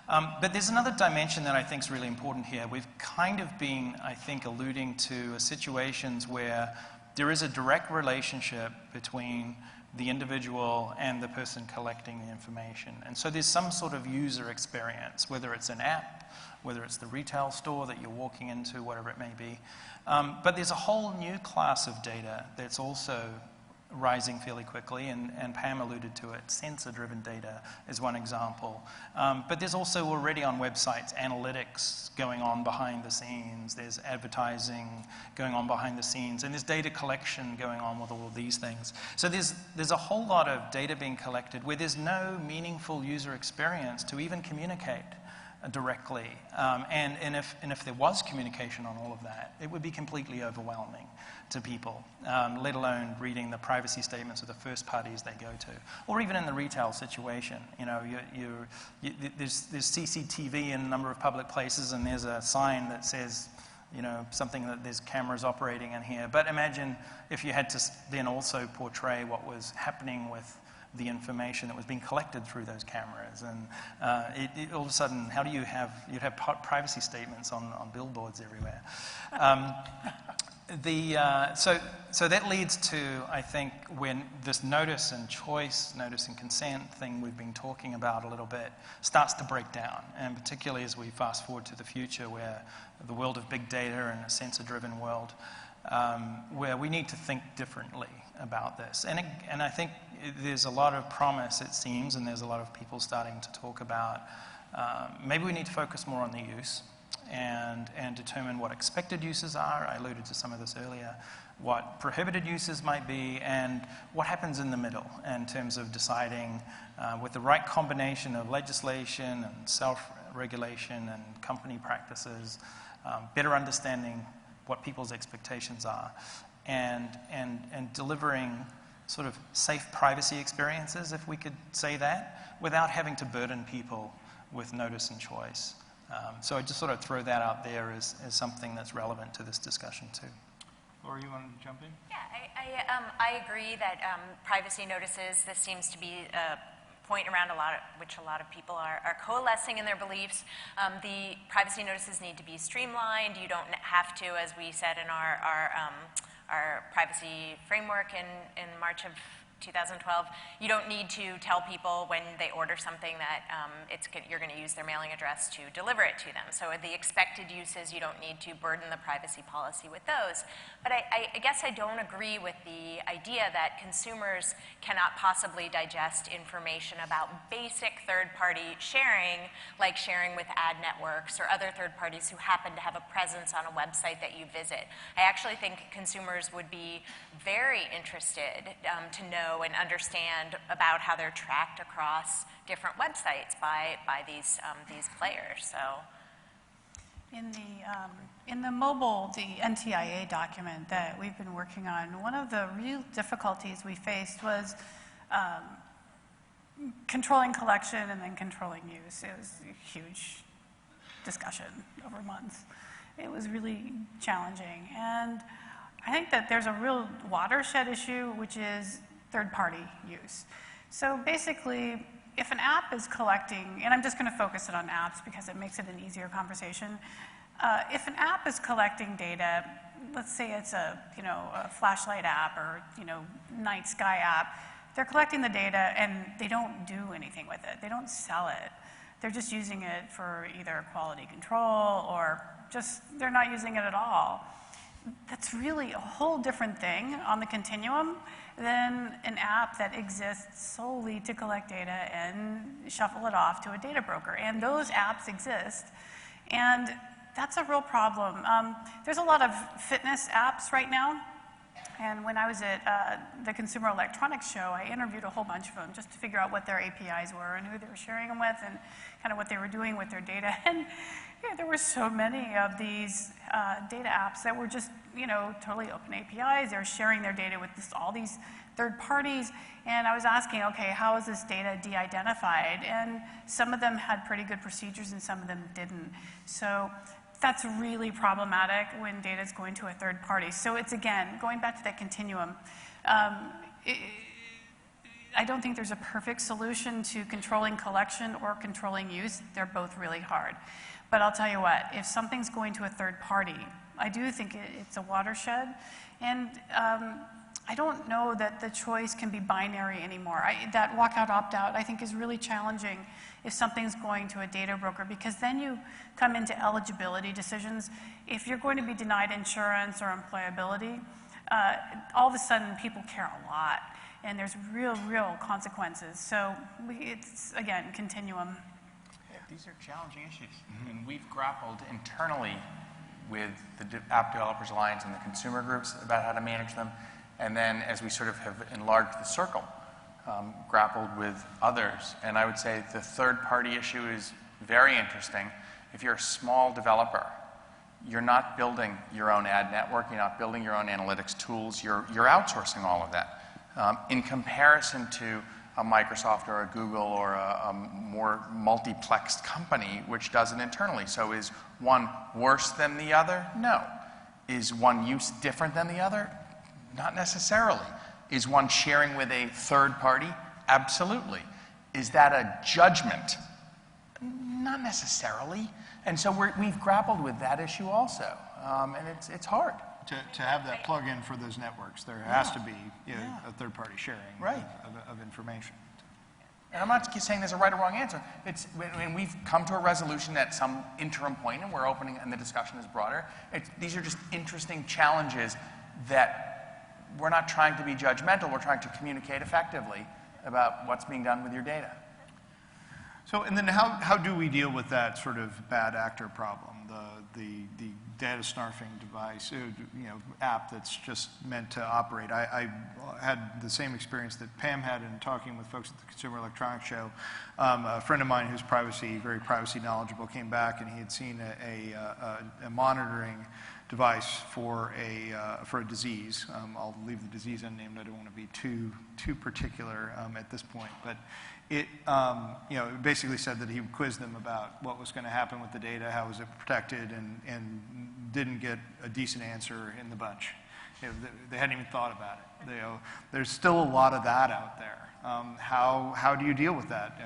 But there's another dimension that I think is really important here. We've kind of been, I think, alluding to situations where there is a direct relationship between the individual and the person collecting the information. And so there's some sort of user experience, whether it's an app, whether it's the retail store that you're walking into, whatever it may be. But there's a whole new class of data that's also rising fairly quickly, and Pam alluded to it. Sensor-driven data is one example. But there's also already on websites analytics going on behind the scenes. There's advertising going on behind the scenes, and there's data collection going on with all of these things. So there's a whole lot of data being collected where there's no meaningful user experience to even communicate directly. And if there was communication on all of that, it would be completely overwhelming to people, let alone reading the privacy statements of the first parties they go to. Or even in the retail situation, you know, there's CCTV in a number of public places, and there's a sign that says, you know, something that there's cameras operating in here. But imagine if you had to then also portray what was happening with the information that was being collected through those cameras, and all of a sudden, you'd have privacy statements on billboards everywhere. So that leads to, I think, when this notice and choice, notice and consent thing we've been talking about a little bit starts to break down, and particularly as we fast forward to the future, where the world of big data and a sensor-driven world, where we need to think differently about this. And I think there's a lot of promise, it seems, and there's a lot of people starting to talk about maybe we need to focus more on the use and determine what expected uses are. I alluded to some of this earlier. What prohibited uses might be, and what happens in the middle in terms of deciding with the right combination of legislation and self-regulation and company practices, better understanding what people's expectations are, and delivering sort of safe privacy experiences, if we could say that, without having to burden people with notice and choice. So I just sort of throw that out there as something that's relevant to this discussion too. Laura, you wanted to jump in? Yeah, I agree that privacy notices, this seems to be a point around which a lot of people are coalescing in their beliefs. The privacy notices need to be streamlined. You don't have to, as we said in our privacy framework in March of 2012, you don't need to tell people when they order something that you're going to use their mailing address to deliver it to them. So the expected uses, you don't need to burden the privacy policy with those. But I guess I don't agree with the idea that consumers cannot possibly digest information about basic third-party sharing, like sharing with ad networks or other third parties who happen to have a presence on a website that you visit. I actually think consumers would be very interested to know and understand about how they're tracked across different websites by these players. So, in the mobile, the NTIA document that we've been working on, one of the real difficulties we faced was controlling collection and then controlling use. It was a huge discussion over months. It was really challenging, and I think that there's a real watershed issue, which is third-party use. So basically, if an app is collecting, and I'm just going to focus it on apps because it makes it an easier conversation. If an app is collecting data, let's say it's a flashlight app or night sky app, they're collecting the data and they don't do anything with it. They don't sell it. They're just using it for either quality control or just they're not using it at all. That's really a whole different thing on the continuum than an app that exists solely to collect data and shuffle it off to a data broker. And those apps exist, and that's a real problem. There's a lot of fitness apps right now, and when I was at the Consumer Electronics Show, I interviewed a whole bunch of them just to figure out what their APIs were and who they were sharing them with and kind of what they were doing with their data. And there were so many of these data apps that were just, totally open APIs. They were sharing their data with all these third parties. And I was asking, okay, how is this data de-identified? And some of them had pretty good procedures and some of them didn't. So that's really problematic when data is going to a third party. So it's, again, going back to that continuum. I don't think there's a perfect solution to controlling collection or controlling use. They're both really hard. But I'll tell you what, if something's going to a third party, I do think it's a watershed. And I don't know that the choice can be binary anymore. That walkout, opt-out, I think is really challenging if something's going to a data broker, because then you come into eligibility decisions. If you're going to be denied insurance or employability, all of a sudden people care a lot, and there's real consequences. So it's, again, continuum. These are challenging issues, and we've grappled internally with the App Developers Alliance and the consumer groups about how to manage them, and then as we sort of have enlarged the circle, grappled with others. And I would say the third-party issue is very interesting. If you're a small developer, you're not building your own ad network, you're not building your own analytics tools, you're outsourcing all of that. In comparison to a Microsoft or a Google or a more multiplexed company which does it internally. So is one worse than the other? No. Is one use different than the other? Not necessarily. Is one sharing with a third party? Absolutely. Is that a judgment? Not necessarily. And so we've grappled with that issue also. And it's hard. To have that plug-in for those networks, there has to be a third-party sharing of information. And I'm not saying there's a right or wrong answer. It's when we've come to a resolution at some interim point, and we're opening, and the discussion is broader. These are just interesting challenges that we're not trying to be judgmental. We're trying to communicate effectively about what's being done with your data. So, and then how do we deal with that sort of bad actor problem? The data snarfing device, app that's just meant to operate. I had the same experience that Pam had in talking with folks at the Consumer Electronics Show. A friend of mine who's very privacy knowledgeable came back, and he had seen a monitoring device for a disease. I'll leave the disease unnamed. I don't want to be too particular at this point, but it it basically said that he quizzed them about what was going to happen with the data, how was it protected, and didn't get a decent answer in the bunch. They hadn't even thought about it. There's still a lot of that out there. How do you deal with that?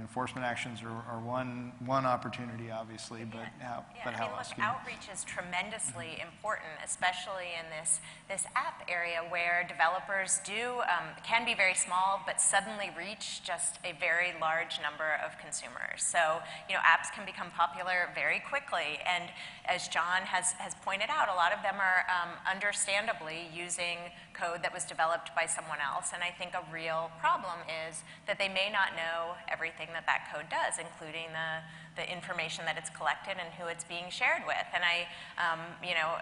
Enforcement actions are one opportunity, obviously, but how else? Outreach is tremendously important, especially in this app area where developers can be very small, but suddenly reach just a very large number of consumers. So, apps can become popular very quickly, and as John has pointed out, a lot of them are understandably using code that was developed by someone else, and I think a real problem is that they may not know everything that code does, including the information that it's collected and who it's being shared with. And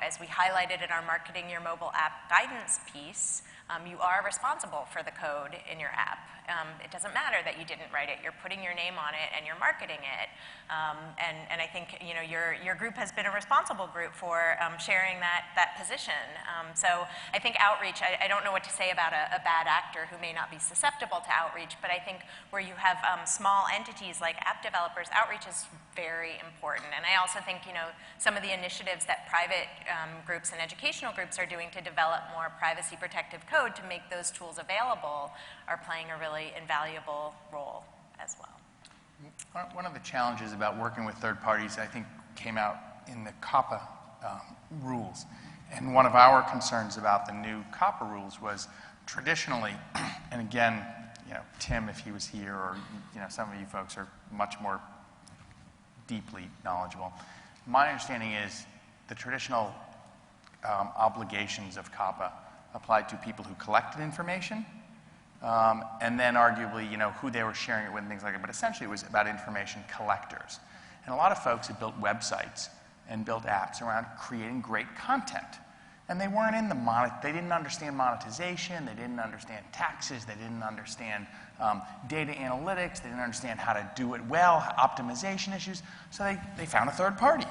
as we highlighted in our Marketing Your Mobile App guidance piece, you are responsible for the code in your app. It doesn't matter that you didn't write it. You're putting your name on it and you're marketing it. And I think your group has been a responsible group for sharing that position. So I think outreach, I don't know what to say about a bad actor who may not be susceptible to outreach, but I think where you have small entities like app developers, outreach is very important. And I also think some of the initiatives that private groups and educational groups are doing to develop more privacy protective code to make those tools available are playing a really invaluable role as well. One of the challenges about working with third parties, I think, came out in the COPPA rules. And one of our concerns about the new COPPA rules was traditionally, and again, Tim, if he was here, or some of you folks are much more deeply knowledgeable. My understanding is the traditional obligations of COPPA applied to people who collected information, and then arguably, who they were sharing it with and things like that. But essentially, it was about information collectors. And a lot of folks had built websites and built apps around creating great content. And they weren't in they didn't understand monetization, they didn't understand taxes, they didn't understand data analytics, they didn't understand how to do it well, optimization issues. So they found a third party.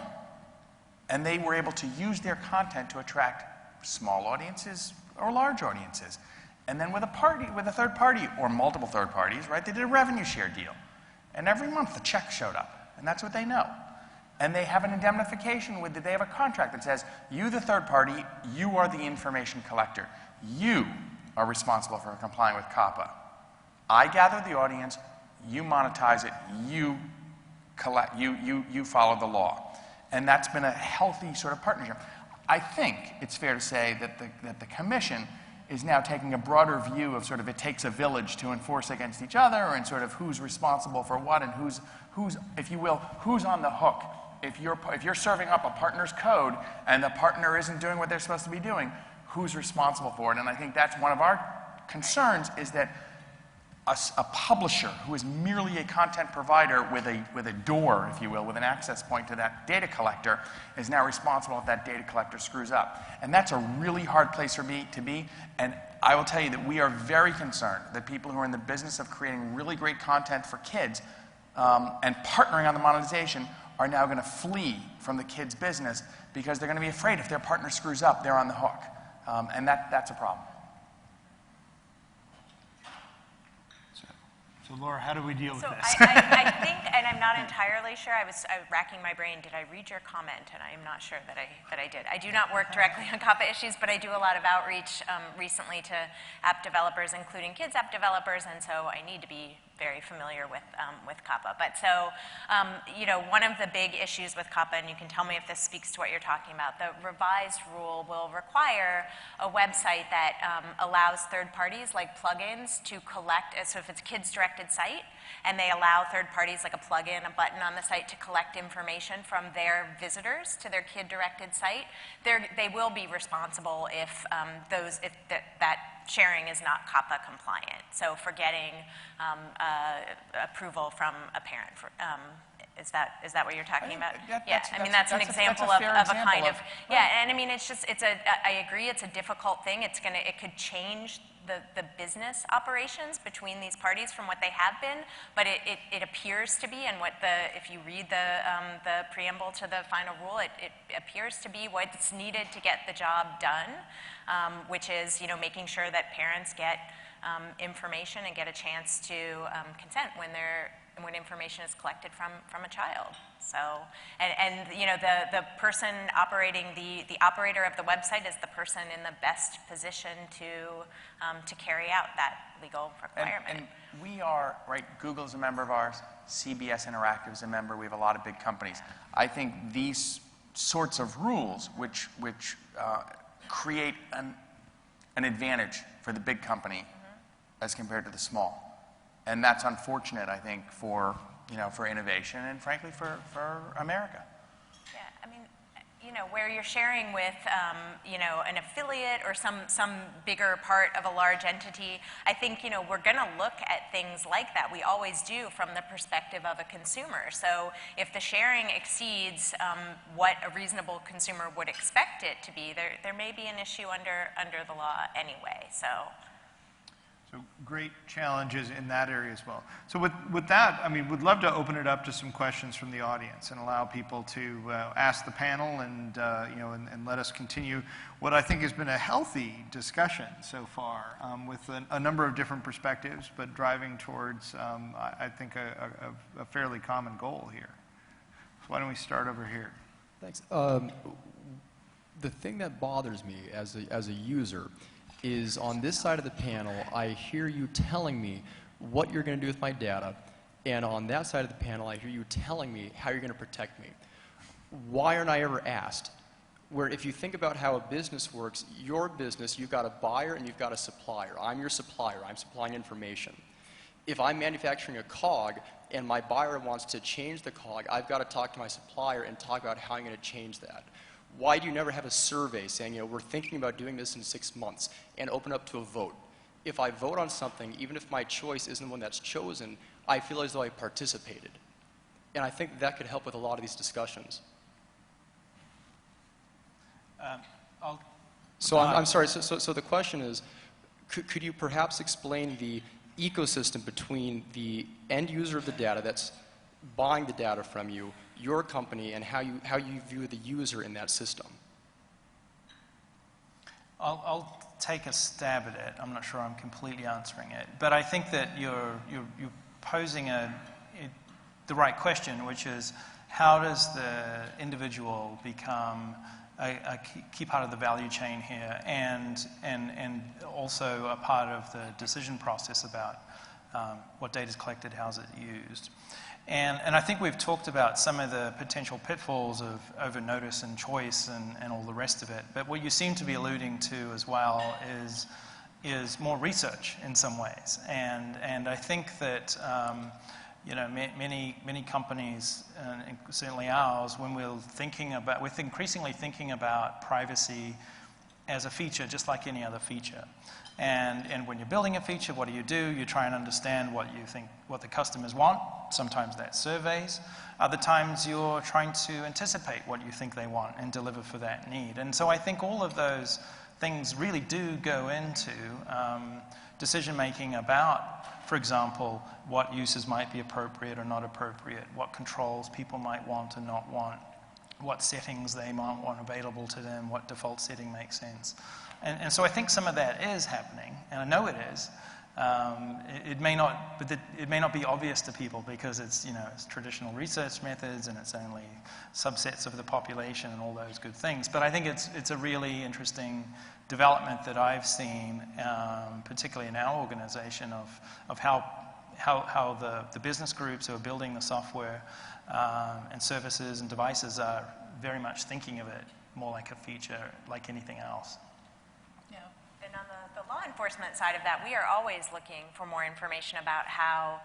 And they were able to use their content to attract small audiences or large audiences. And then with a third party, or multiple third parties, right, they did a revenue share deal. And every month the check showed up, and that's what they know. And they have an indemnification they have a contract that says, you, the third party, you are the information collector. You are responsible for complying with COPPA. I gather the audience, you monetize it, you collect, you follow the law. And that's been a healthy sort of partnership. I think it's fair to say that the commission is now taking a broader view of sort of it takes a village to enforce against each other, and sort of who's responsible for what, and who's if you will, who's on the hook. If you're serving up a partner's code and the partner isn't doing what they're supposed to be doing, who's responsible for it. And I think that's one of our concerns, is that a publisher who is merely a content provider with a door, if you will, with an access point to that data collector, is now responsible if that data collector screws up. And that's a really hard place for me to be. And I will tell you that we are very concerned that people who are in the business of creating really great content for kids and partnering on the monetization are now going to flee from the kids' business because they're going to be afraid if their partner screws up, they're on the hook. And that's a problem. So Laura, how do we deal with So this? I think, and I'm not entirely sure, I was racking my brain, did I read your comment? And I am not sure that I did. I do not work directly on COPPA issues, but I do a lot of outreach recently to app developers, including kids app developers, and so I need to be very familiar with COPPA. But so, you know, one of the big issues with COPPA, and you can tell me if this speaks to what you're talking about, the revised rule will require a website that allows third parties like plugins to collect, so if it's a kids-directed site, and they allow third parties like a plugin, a button on the site to collect information from their visitors to their kid-directed site, they will be responsible if that sharing is not COPPA compliant. So for getting approval from a parent. Is that what you're talking about? Yeah, I mean, that's an example of a kind of, yeah, and I mean, I agree, it's a difficult thing. It could change the business operations between these parties from what they have been, but it appears to be, and if you read the preamble to the final rule, it appears to be what's needed to get the job done, which is, you know, making sure that parents get information and get a chance to consent when information is collected from a child. So, and you know, the person operating, the operator of the website is the person in the best position to carry out that legal requirement. And we are, right, Google is a member of ours, CBS Interactive is a member, we have a lot of big companies. I think these sorts of rules, which create an advantage for the big company as compared to the small. And that's unfortunate, I think, for innovation and frankly for America. Yeah, I mean, you know, where you're sharing with, you know, an affiliate or some bigger part of a large entity, I think, you know, we're going to look at things like that. We always do from the perspective of a consumer. So if the sharing exceeds what a reasonable consumer would expect it to be, there may be an issue under the law anyway. So great challenges in that area as well. So with that, I mean, we'd love to open it up to some questions from the audience and allow people to ask the panel and, you know, and let us continue what I think has been a healthy discussion so far with a number of different perspectives, but driving towards, I think, a fairly common goal here. So why don't we start over here? Thanks. The thing that bothers me as a user is on this side of the panel, I hear you telling me what you're going to do with my data, and on that side of the panel, I hear you telling me how you're going to protect me. Why aren't I ever asked? Where if you think about how a business works, your business, you've got a buyer and you've got a supplier. I'm your supplier. I'm supplying information. If I'm manufacturing a cog and my buyer wants to change the cog, I've got to talk to my supplier and talk about how I'm going to change that. Why do you never have a survey saying, you know, we're thinking about doing this in 6 months, and open up to a vote? If I vote on something, even if my choice isn't the one that's chosen, I feel as though I participated. And I think that could help with a lot of these discussions. I'm sorry, so the question is, could you perhaps explain the ecosystem between the end user of the data that's buying the data from you, your company, and how you view the user in that system? I'll take a stab at it. I'm not sure I'm completely answering it, but I think that you're posing the right question, which is how does the individual become a key part of the value chain here, and also a part of the decision process about what data is collected, how's it used. And I think we've talked about some of the potential pitfalls of over-notice and choice and all the rest of it. But what you seem to be alluding to as well is more research in some ways. And I think that you know, many companies, and certainly ours, when we're increasingly thinking about privacy as a feature, just like any other feature. And when you're building a feature, what do? You try and understand what you think, what the customers want. Sometimes that's surveys. Other times you're trying to anticipate what you think they want and deliver for that need. And so I think all of those things really do go into decision making about, for example, what uses might be appropriate or not appropriate, what controls people might want or not want, what settings they might want available to them, what default setting makes sense. And so I think some of that is happening, and I know it is. It may not be obvious to people because it's traditional research methods and it's only subsets of the population and all those good things. But I think it's a really interesting development that I've seen, particularly in our organization, of how the business groups who are building the software and services and devices are very much thinking of it more like a feature, like anything else. And on the law enforcement side of that, we are always looking for more information about how,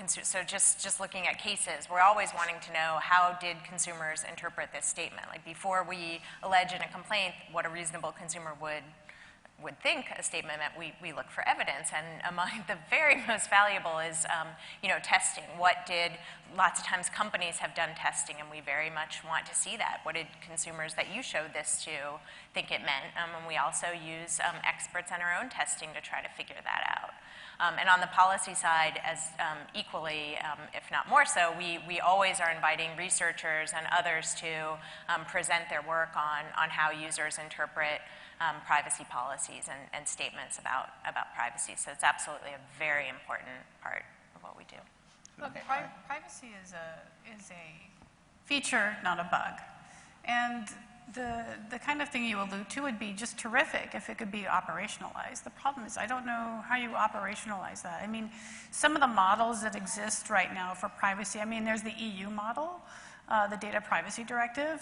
so just looking at cases, we're always wanting to know how did consumers interpret this statement. Like before we allege in a complaint what a reasonable consumer would think a statement meant, we look for evidence, and among the very most valuable is, testing. Lots of times companies have done testing, and we very much want to see that. What did consumers that you showed this to think it meant? And we also use experts on our own testing to try to figure that out. And on the policy side, as equally, if not more so, we always are inviting researchers and others to present their work on how users interpret privacy policies and statements about privacy. So it's absolutely a very important part of what we do. Look, privacy is a feature, not a bug. And the kind of thing you allude to would be just terrific if it could be operationalized. The problem is I don't know how you operationalize that. I mean, some of the models that exist right now for privacy, I mean, there's the EU model, the Data Privacy Directive.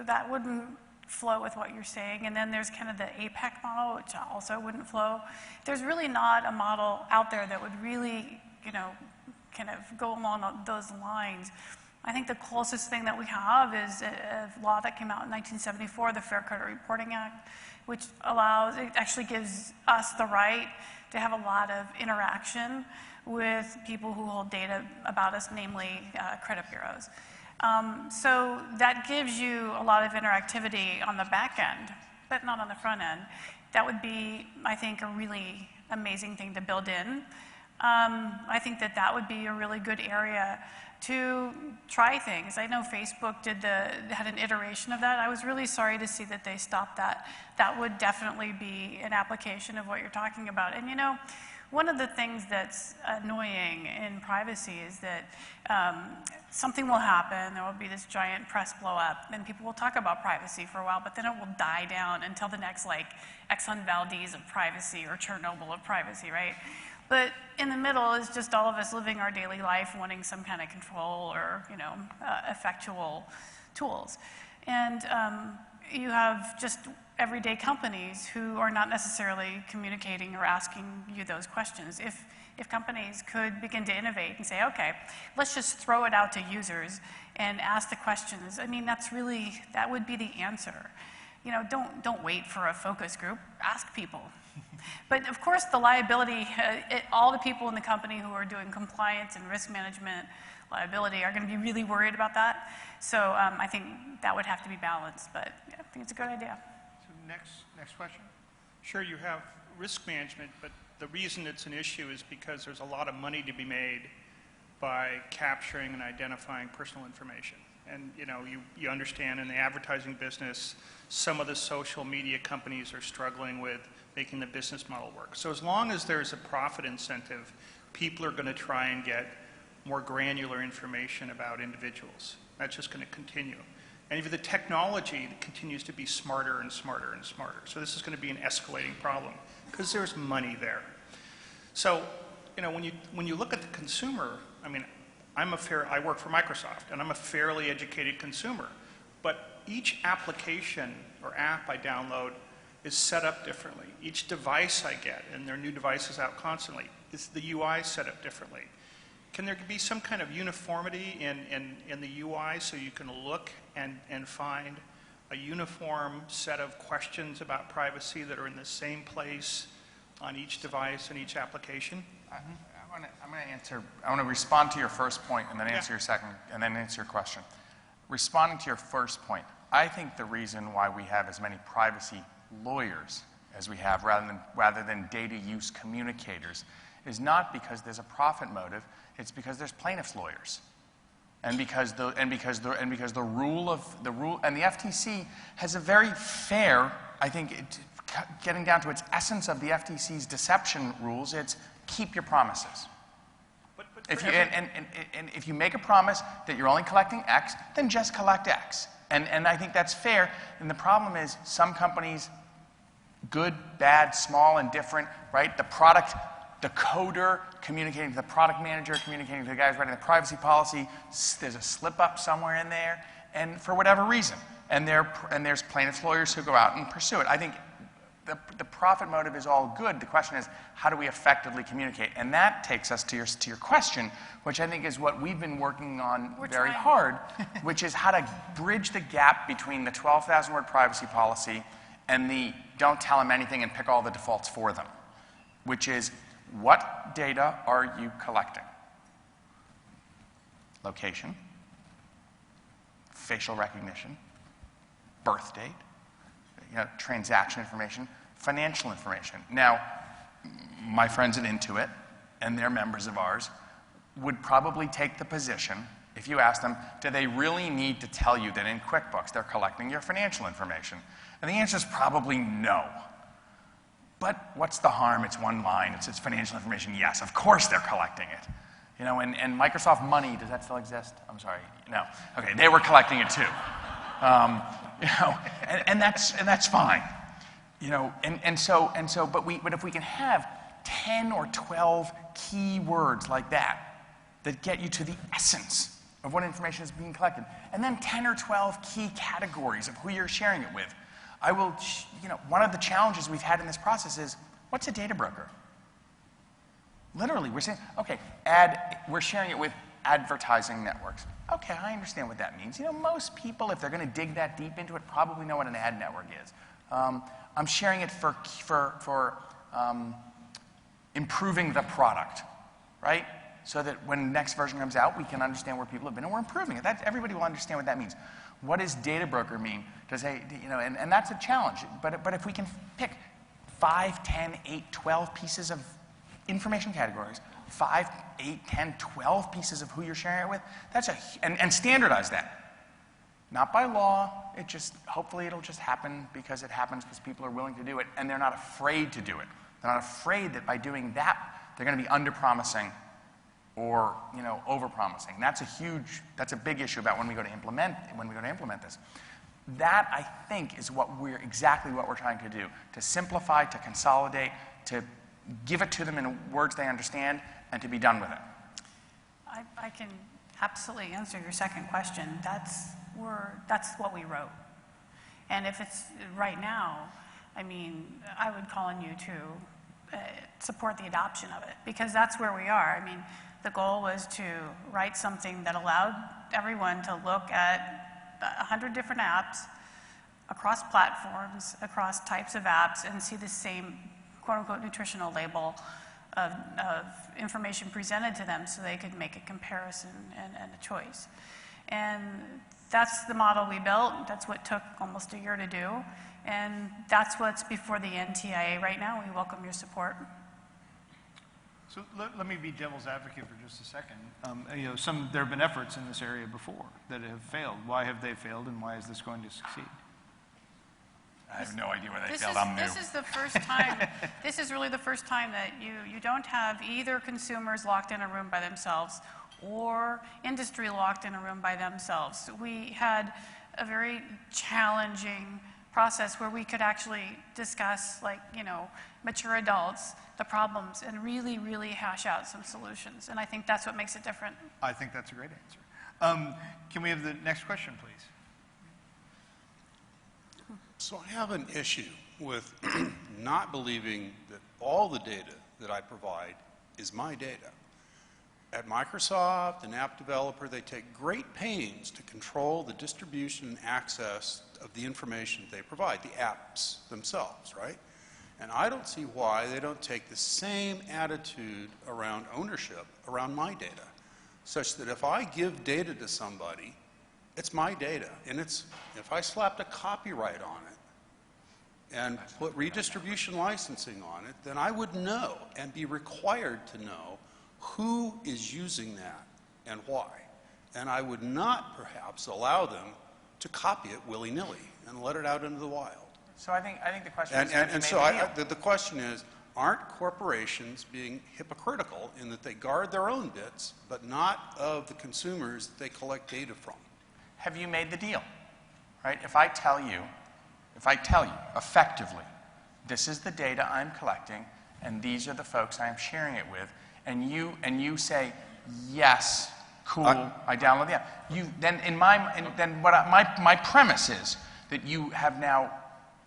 That wouldn't flow with what you're saying. And then there's kind of the APEC model, which also wouldn't flow. There's really not a model out there that would really, kind of go along those lines. I think the closest thing that we have is a law that came out in 1974, the Fair Credit Reporting Act, which actually gives us the right to have a lot of interaction with people who hold data about us, namely credit bureaus. So that gives you a lot of interactivity on the back end, but not on the front end. That would be, I think, a really amazing thing to build in. I think that would be a really good area to try things. I know Facebook had an iteration of that. I was really sorry to see that they stopped that. That would definitely be an application of what you're talking about. And one of the things that's annoying in privacy is that something will happen, there will be this giant press blow up, and people will talk about privacy for a while, but then it will die down until the next Exxon Valdez of privacy or Chernobyl of privacy, right? But in the middle is just all of us living our daily life wanting some kind of control or, effectual tools. And you have just everyday companies who are not necessarily communicating or asking you those questions. If companies could begin to innovate and say, okay, let's just throw it out to users and ask the questions, I mean, that would be the answer. Don't wait for a focus group, ask people. But of course, the liability, all the people in the company who are doing compliance and risk management liability are going to be really worried about that. So I think that would have to be balanced, but I think it's a good idea. So next question. Sure, you have risk management, but the reason it's an issue is because there's a lot of money to be made by capturing and identifying personal information. And you understand in the advertising business, some of the social media companies are struggling with making the business model work. So as long as there's a profit incentive, people are going to try and get more granular information about individuals. That's just going to continue. And if the technology continues to be smarter and smarter and smarter. So this is going to be an escalating problem because there's money there. So, when you look at the consumer, I mean, I work for Microsoft, and I'm a fairly educated consumer. But each application or app I download is set up differently. Each device I get, and there are new devices out constantly, is the UI set up differently. Can there be some kind of uniformity in the UI so you can look and find a uniform set of questions about privacy that are in the same place on each device and each application? I want to respond to your first point and then answer your second, and then answer your question. Responding to your first point, I think the reason why we have as many privacy lawyers as we have rather than data use communicators is not because there's a profit motive, it's because there's plaintiffs' lawyers. And because the rule and the FTC has a very fair, I think, getting down to its essence of the FTC's deception rules, it's keep your promises. And if you make a promise that you're only collecting X, then just collect X. And I think that's fair. And the problem is some companies, good, bad, small, and different, right? The product, the coder communicating to the product manager, communicating to the guys writing the privacy policy, there's a slip up somewhere in there, and for whatever reason. And there's plaintiffs' lawyers who go out and pursue it. I think the profit motive is all good. The question is, how do we effectively communicate? And that takes us to your question, which I think is what we've been working on very hard, which is how to bridge the gap between the 12,000-word privacy policy and the don't tell them anything and pick all the defaults for them, which is, what data are you collecting? Location, facial recognition, birth date, transaction information, financial information. Now, my friends at Intuit, and they're members of ours, would probably take the position, if you ask them, do they really need to tell you that in QuickBooks they're collecting your financial information? And the answer is probably no. But what's the harm? It's one line. It's financial information. Yes, of course they're collecting it. And Microsoft Money, does that still exist? I'm sorry. No. Okay, they were collecting it too. And that's fine. But if we can have 10 or 12 key words like that get you to the essence of what information is being collected, and then 10 or 12 key categories of who you're sharing it with, one of the challenges we've had in this process is, what's a data broker? Literally, we're saying, okay, we're sharing it with advertising networks. Okay, I understand what that means. Most people, if they're going to dig that deep into it, probably know what an ad network is. I'm sharing it for improving the product, right? So that when the next version comes out, we can understand where people have been, and we're improving it. Everybody will understand what that means. What does data broker mean? And that's a challenge. But if we can pick 5, 10, 8, 12 pieces of information categories, 5, 8, 10, 12 pieces of who you're sharing it with, and standardize that. Not by law, hopefully it'll just happen because it happens because people are willing to do it, and they're not afraid to do it. They're not afraid that by doing that, they're going to be under-promising or over-promising. That's a big issue about when we go to implement this. That, I think, is exactly what we're trying to do, to simplify, to consolidate, to give it to them in words they understand, and to be done with it. I can absolutely answer your second question. That's what we wrote. And if it's right now, I would call on you to support the adoption of it, because that's where we are. The goal was to write something that allowed everyone to look at 100 different apps across platforms, across types of apps, and see the same quote-unquote nutritional label of information presented to them so they could make a comparison and a choice. And that's the model we built. That's what took almost a year to do. And that's what's before the NTIA right now. We welcome your support. So let me be devil's advocate for just a second. There have been efforts in this area before that have failed. Why have they failed, and why is this going to succeed? I have no idea why they failed. I'm new. This is the first time. This is really the first time that you don't have either consumers locked in a room by themselves or industry locked in a room by themselves. We had a very challenging process where we could actually discuss, mature adults, the problems, and really, really hash out some solutions. And I think that's what makes it different. I think that's a great answer. Can we have the next question, please? So I have an issue with not believing that all the data that I provide is my data. At Microsoft, an app developer, they take great pains to control the distribution and access of the information they provide, the apps themselves, right? And I don't see why they don't take the same attitude around ownership, around my data, such that if I give data to somebody, it's my data. And if I slapped a copyright on it and put redistribution licensing on it, then I would know and be required to know who is using that and why. And I would not perhaps allow them to copy it willy-nilly and let it out into the wild. So I think the question is, And so the question is, aren't corporations being hypocritical in that they guard their own bits, but not of the consumers that they collect data from? Have you made the deal? Right? If I tell you effectively, this is the data I'm collecting, and these are the folks I'm sharing it with, and you say, yes, cool, I download the app. My premise is that you have now,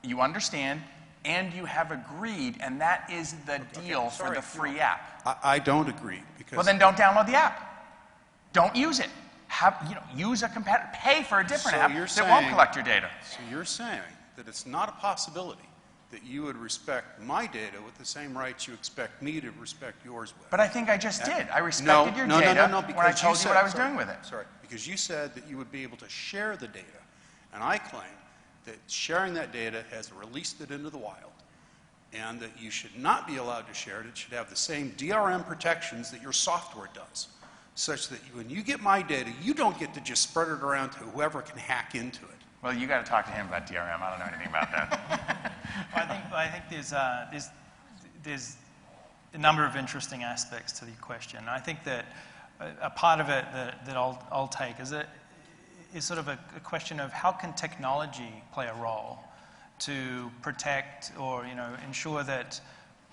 you understand, and you have agreed, and that is the deal for the free app. I don't agree. Because well, then don't download the app. Don't use it. Use a competitor. Pay for a different app that won't collect your data. So you're saying that it's not a possibility that you would respect my data with the same rights you expect me to respect yours with. But I think I just did. I respected your data when I told you what I was doing with it. Sorry, because you said that you would be able to share the data, and I claim that sharing that data has released it into the wild, and that you should not be allowed to share it. It should have the same DRM protections that your software does, such that when you get my data, you don't get to just spread it around to whoever can hack into it. Well, you got to talk to him about DRM. I don't know anything about that. I think there's a number of interesting aspects to the question. I think that a part of it that I'll take is sort of a question of how can technology play a role to protect or ensure that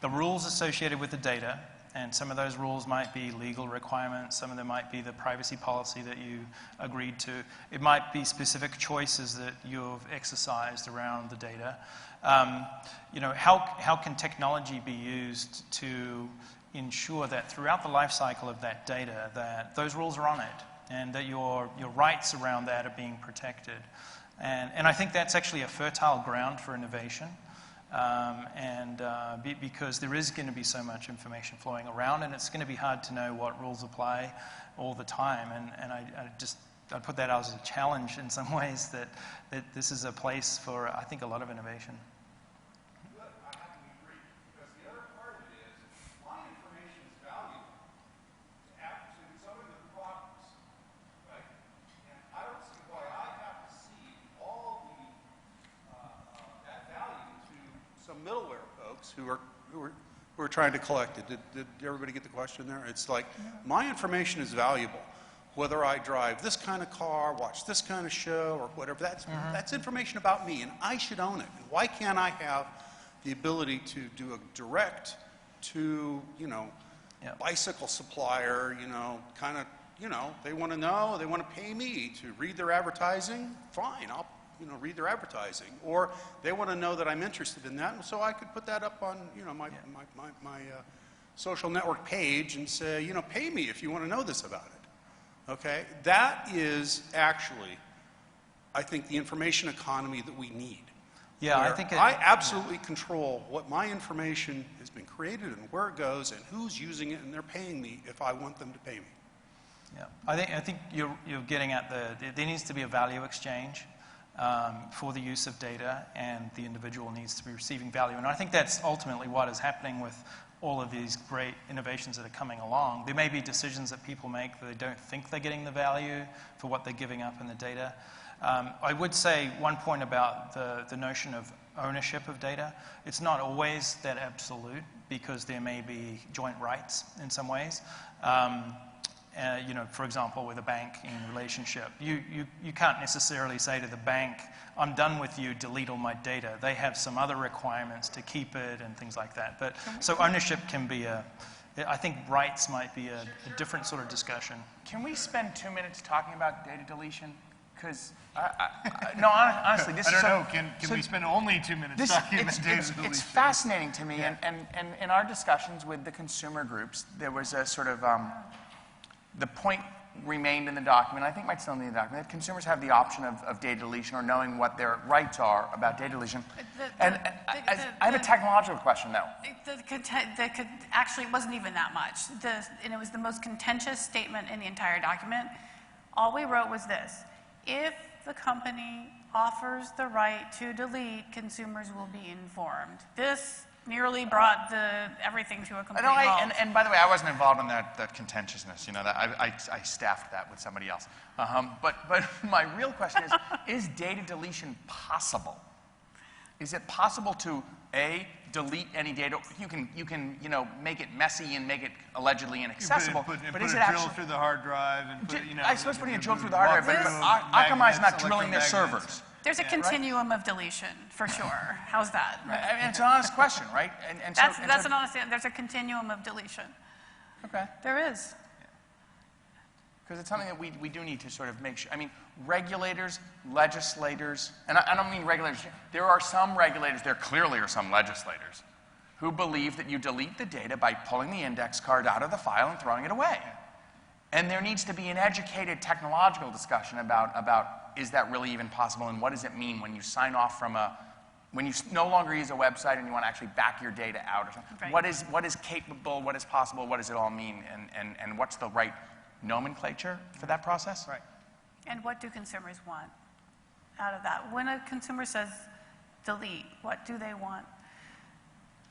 the rules associated with the data, and some of those rules might be legal requirements, some of them might be the privacy policy that you agreed to, it might be specific choices that you've exercised around the data. How can technology be used to ensure that throughout the life cycle of that data that those rules are on it and that your rights around that are being protected? And I think that's actually a fertile ground for innovation. Because there is going to be so much information flowing around, and it's going to be hard to know what rules apply all the time. And I put that out as a challenge in some ways that this is a place for, I think, a lot of innovation. Good. I have to agree, because the other part of it is my information is valuable to some of the products, right? And I don't see why I have to see all that value to some middleware folks who are trying to collect it. Did everybody get the question there? It's like, my information is valuable. Whether I drive this kind of car, watch this kind of show, or whatever, that's information about me, and I should own it. And why can't I have the ability to do a direct to, bicycle supplier, they want to know, they want to pay me to read their advertising? Fine, I'll read their advertising. Or they want to know that I'm interested in that, and so I could put that up on, my social network page and say, pay me if you want to know this about it. Okay? That is actually, I think, the information economy that we need. Yeah, I absolutely control what my information has been created and where it goes and who's using it, and they're paying me if I want them to pay me. Yeah, I think you're getting at there needs to be a value exchange for the use of data, and the individual needs to be receiving value. And I think that's ultimately what is happening with all of these great innovations that are coming along. There may be decisions that people make that they don't think they're getting the value for what they're giving up in the data. I would say one point about the notion of ownership of data. It's not always that absolute, because there may be joint rights in some ways. For example, with a banking relationship, you can't necessarily say to the bank, I'm done with you, delete all my data. They have some other requirements to keep it and things like that. But so ownership can be I think rights might be a different sort of discussion. Can we spend 2 minutes talking about data deletion? Because, no, honestly, this is I don't know. Can we spend only 2 minutes talking about data deletion? It's fascinating to me, and in our discussions with the consumer groups, there was a sort of the point remained in the document, I think might still be in the document, that consumers have the option of data deletion or knowing what their rights are about data deletion. I have a technological question, though. Actually, it wasn't even that much. And it was the most contentious statement in the entire document. All we wrote was this: if the company offers the right to delete, consumers will be informed. This nearly brought everything to a complete halt. And by the way, I wasn't involved in that contentiousness. You know, that I staffed that with somebody else. But my real question is data deletion possible? Is it possible to delete any data? You can make it messy and make it allegedly inaccessible. But is it actually drill through the hard drive and put, I suppose putting a drill through the hard drive, but Akamai's not drilling their servers. There's a continuum of deletion, for sure. How's that? And it's an honest question, right? That's an honest answer. There's a continuum of deletion. Okay. There is. Because it's something that we do need to sort of make sure. I mean, regulators, legislators, and I don't mean regulators. There are some regulators, there clearly are some legislators, who believe that you delete the data by pulling the index card out of the file and throwing it away. And there needs to be an educated technological discussion about is that really even possible, and what does it mean when you sign off from when you no longer use a website and you want to actually back your data out or something. Right. What is capable, what is possible, what does it all mean, and what's the right nomenclature for that process? Right. And what do consumers want out of that? When a consumer says delete, what do they want?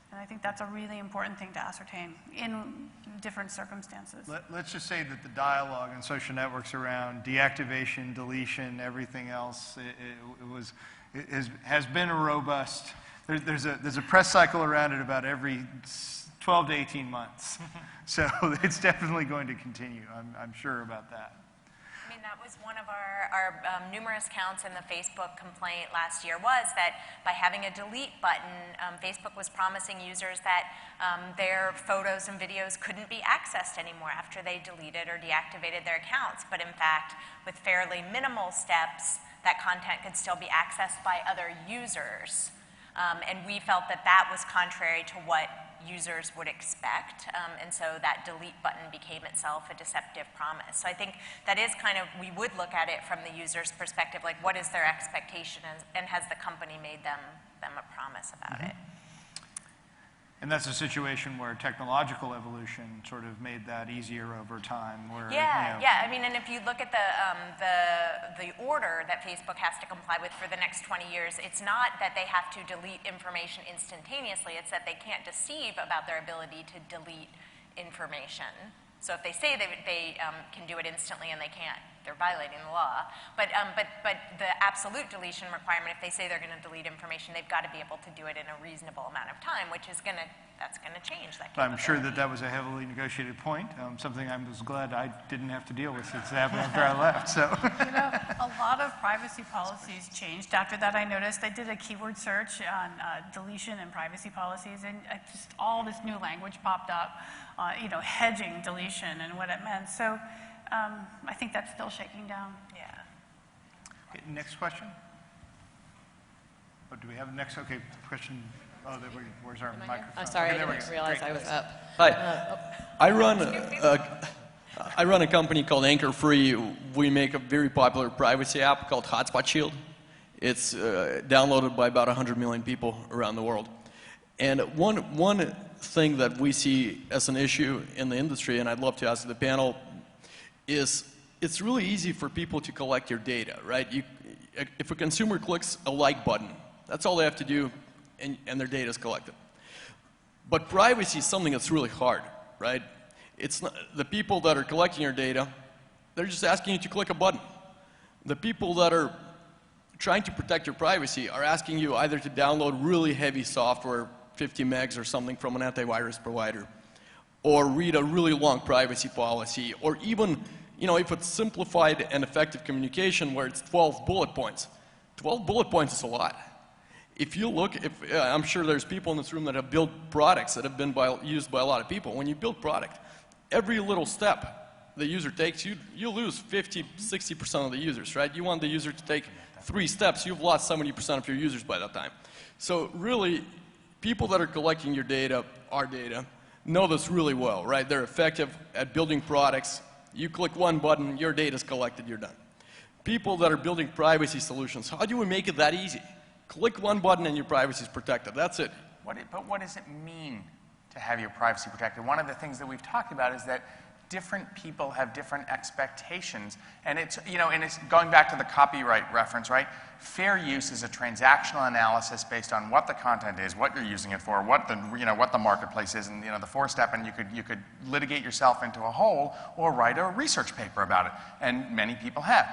And I think that's a really important thing to ascertain in different circumstances. Let's just say that the dialogue on social networks around deactivation, deletion, everything else, has been a robust. There's a press cycle around it about every 12 to 18 months. So it's definitely going to continue. I'm sure about that. I mean, that was one of our numerous counts in the Facebook complaint last year, was that by having a delete button, Facebook was promising users that their photos and videos couldn't be accessed anymore after they deleted or deactivated their accounts. But in fact, with fairly minimal steps, that content could still be accessed by other users. And we felt that that was contrary to what users would expect, and so that delete button became itself a deceptive promise. So I think that is kind of, we would look at it from the user's perspective, like what is their expectation, and has the company made them a promise about it? And that's a situation where technological evolution sort of made that easier over time. Where, yeah. I mean, and if you look at the order that Facebook has to comply with for the next 20 years, it's not that they have to delete information instantaneously. It's that they can't deceive about their ability to delete information. So if they say they can do it instantly and they can't, they're violating the law. But the absolute deletion requirement, if they say they're going to delete information, they've got to be able to do it in a reasonable amount of time, which is that's going to change that capability. I'm sure that was a heavily negotiated point, something I was glad I didn't have to deal with since it happened after I left. So, a lot of privacy policies changed after that. I noticed I did a keyword search on deletion and privacy policies, and just all this new language popped up. Hedging deletion and what it meant. So I think that's still shaking down. Yeah. Okay, next question. Oh, do we have the next? Okay, question. Oh, where's our microphone? I'm sorry, okay, I didn't realize I was up. Hi. I run a company called Anchor Free. We make a very popular privacy app called Hotspot Shield. It's downloaded by about 100 million people around the world. And one thing that we see as an issue in the industry, and I'd love to ask the panel, is it's really easy for people to collect your data, right? If a consumer clicks a like button, that's all they have to do, and their data is collected. But privacy is something that's really hard, right? It's not, the people that are collecting your data, they're just asking you to click a button. The people that are trying to protect your privacy are asking you either to download really heavy software, 50 megs or something from an antivirus provider, or read a really long privacy policy, or even, if it's simplified and effective communication where it's 12 bullet points. 12 bullet points is a lot. If you look, I'm sure there's people in this room that have built products that have been used by a lot of people. When you build product, every little step the user takes, you lose 50, 60% of the users, right? You want the user to take 3 steps, you've lost 70% of your users by that time. So really, people that are collecting your data, our data, know this really well, right? They're effective at building products You click one button, your data's collected, you're done. People that are building privacy solutions, how do we make it that easy? Click one button and your privacy is protected. That's it. But what does it mean to have your privacy protected? One of the things that we've talked about is that different people have different expectations. And it's, and it's going back to the copyright reference, right? Fair use is a transactional analysis based on what the content is, what you're using it for, what the marketplace is, and the four-step, and you could litigate yourself into a hole or write a research paper about it. And many people have.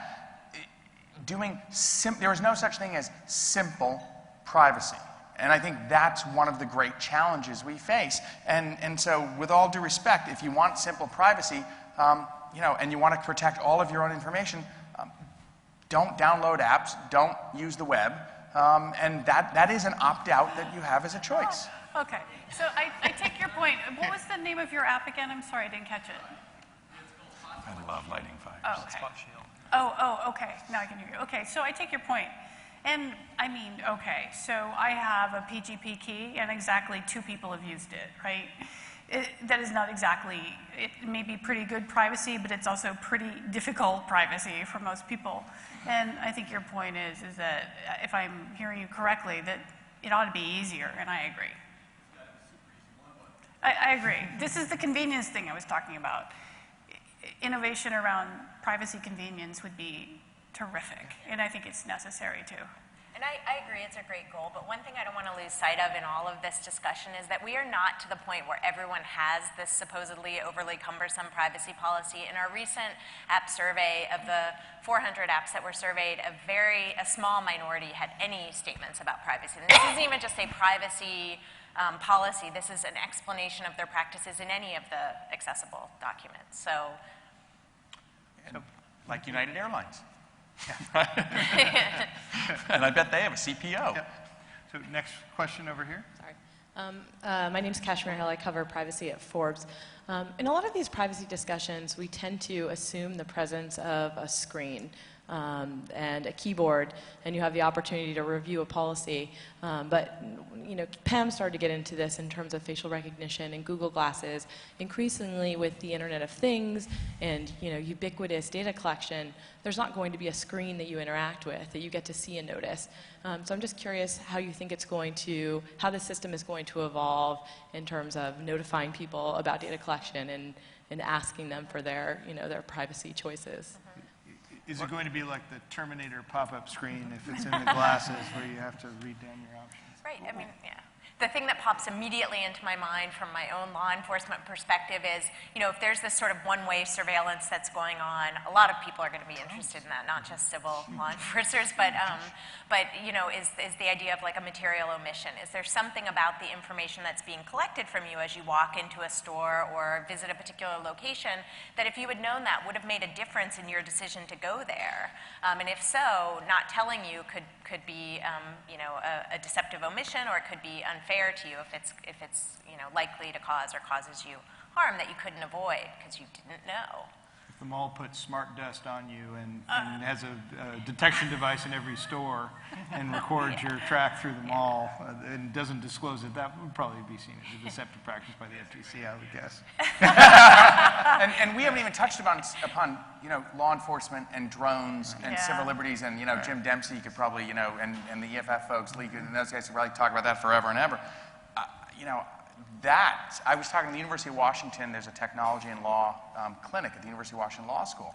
There is no such thing as simple privacy. And I think that's one of the great challenges we face. And so with all due respect, if you want simple privacy, and you want to protect all of your own information, don't download apps, don't use the web, and that is an opt-out that you have as a choice. Oh, okay, so I take your point. What was the name of your app again? I'm sorry, I didn't catch it. I love lighting fires. Oh, okay. Okay, now I can hear you. Okay, so I take your point. And I mean, okay, so I have a PGP key and exactly 2 people have used it, right? That is not exactly, it may be pretty good privacy, but it's also pretty difficult privacy for most people. And I think your point is that, if I'm hearing you correctly, that it ought to be easier, and I agree. I agree. This is the convenience thing I was talking about. Innovation around privacy convenience would be terrific, and I think it's necessary too. And I agree, it's a great goal, but one thing I don't want to lose sight of in all of this discussion is that we are not to the point where everyone has this supposedly overly cumbersome privacy policy. In our recent app survey, of the 400 apps that were surveyed, a small minority had any statements about privacy. And this isn't even just a privacy policy, this is an explanation of their practices in any of the accessible documents. So, like United Airlines. And I bet they have a CPO. Yeah. So next question over here. Sorry. My name is Kashmir Hill. I cover privacy at Forbes. In a lot of these privacy discussions, we tend to assume the presence of a screen and a keyboard, and you have the opportunity to review a policy. But Pam started to get into this in terms of facial recognition and Google Glasses. Increasingly, with the Internet of Things and ubiquitous data collection, there's not going to be a screen that you interact with that you get to see and notice. So I'm just curious how you think how the system is going to evolve in terms of notifying people about data collection and asking them for their privacy choices. Is it going to be like the Terminator pop-up screen if it's in the glasses where you have to read down your options? right, I mean, yeah. The thing that pops immediately into my mind from my own law enforcement perspective is, if there's this sort of one-way surveillance that's going on, a lot of people are going to be interested in that, not just civil law enforcers, but is the idea of like a material omission. Is there something about the information that's being collected from you as you walk into a store or visit a particular location that if you had known that would have made a difference in your decision to go there? And if so, not telling you could be a deceptive omission, or it could be unfair to you if it's likely to cause or causes you harm that you couldn't avoid because you didn't know. If the mall puts smart dust on you and has a detection device in every store and records your track through the mall and doesn't disclose it, that would probably be seen as a deceptive practice by the FTC, I would guess. and we haven't even touched upon law enforcement and drones and civil liberties, and Jim Dempsey could probably and the EFF folks, and those guys could probably talk about that forever and ever. I was talking to the University of Washington. There's a technology and law clinic at the University of Washington Law School,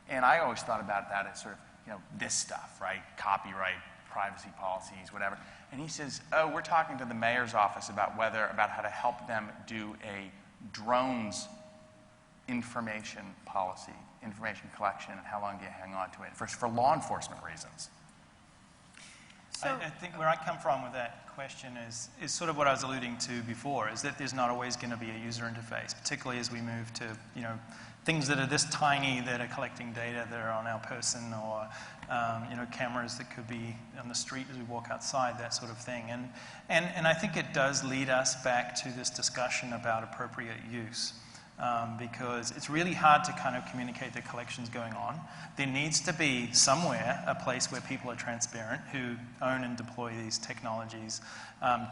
and I always thought about that as sort of this stuff, right? Copyright, privacy policies, whatever. And he says, "Oh, we're talking to the mayor's office about how to help them do a drones information policy, information collection, and how long do you hang on to it for law enforcement reasons." So I think where I come from with that question is sort of what I was alluding to before, is that there's not always going to be a user interface, particularly as we move to things that are this tiny that are collecting data that are on our person, or cameras that could be on the street as we walk outside, that sort of thing. And I think it does lead us back to this discussion about appropriate use. Because it's really hard to kind of communicate the collections going on. There needs to be somewhere a place where people are transparent, who own and deploy these technologies,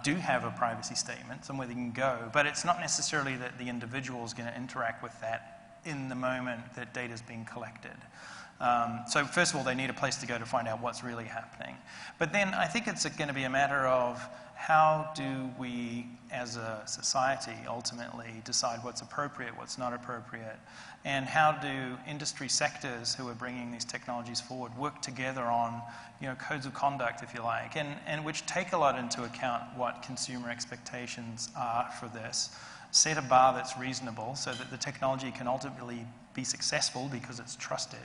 do have a privacy statement, somewhere they can go. But it's not necessarily that the individual is going to interact with that in the moment that data is being collected. So first of all, they need a place to go to find out what's really happening. But then I think it's going to be a matter of how do we, as a society, ultimately decide what's appropriate, what's not appropriate, and how do industry sectors who are bringing these technologies forward work together on, codes of conduct, if you like, and which take a lot into account what consumer expectations are for this, set a bar that's reasonable so that the technology can ultimately be successful because it's trusted,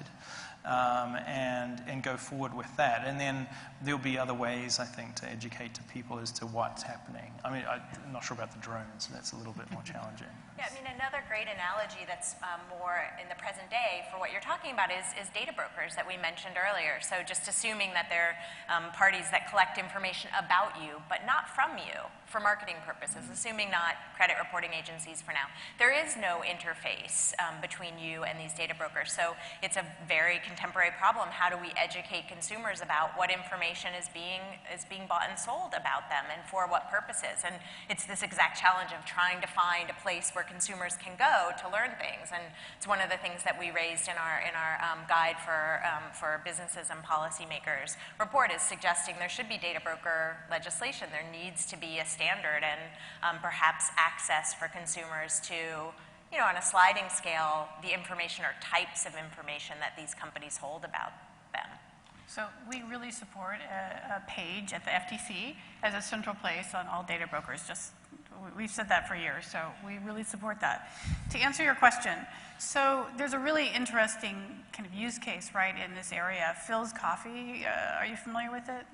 and go forward with that. And then there'll be other ways, I think, to educate to people as to what's happening. I mean, I'm not sure about the drones. That's a little bit more challenging. Yeah, I mean, another great analogy that's more in the present day for what you're talking about is data brokers that we mentioned earlier. So just assuming that they're parties that collect information about you, but not from you for marketing purposes, assuming not credit reporting agencies for now. There is no interface between you and these data brokers. So it's a very contemporary problem. How do we educate consumers about what information is being bought and sold about them and for what purposes? And it's this exact challenge of trying to find a place where consumers can go to learn things. And it's one of the things that we raised in our guide for businesses and policymakers report, is suggesting there should be data broker legislation. There needs to be a standard and perhaps access for consumers to, on a sliding scale, the information or types of information that these companies hold about them. So we really support a page at the FTC as a central place on all data brokers. We've said that for years, so we really support that. To answer your question, so there's a really interesting kind of use case, right, in this area. Phil's Coffee, are you familiar with it?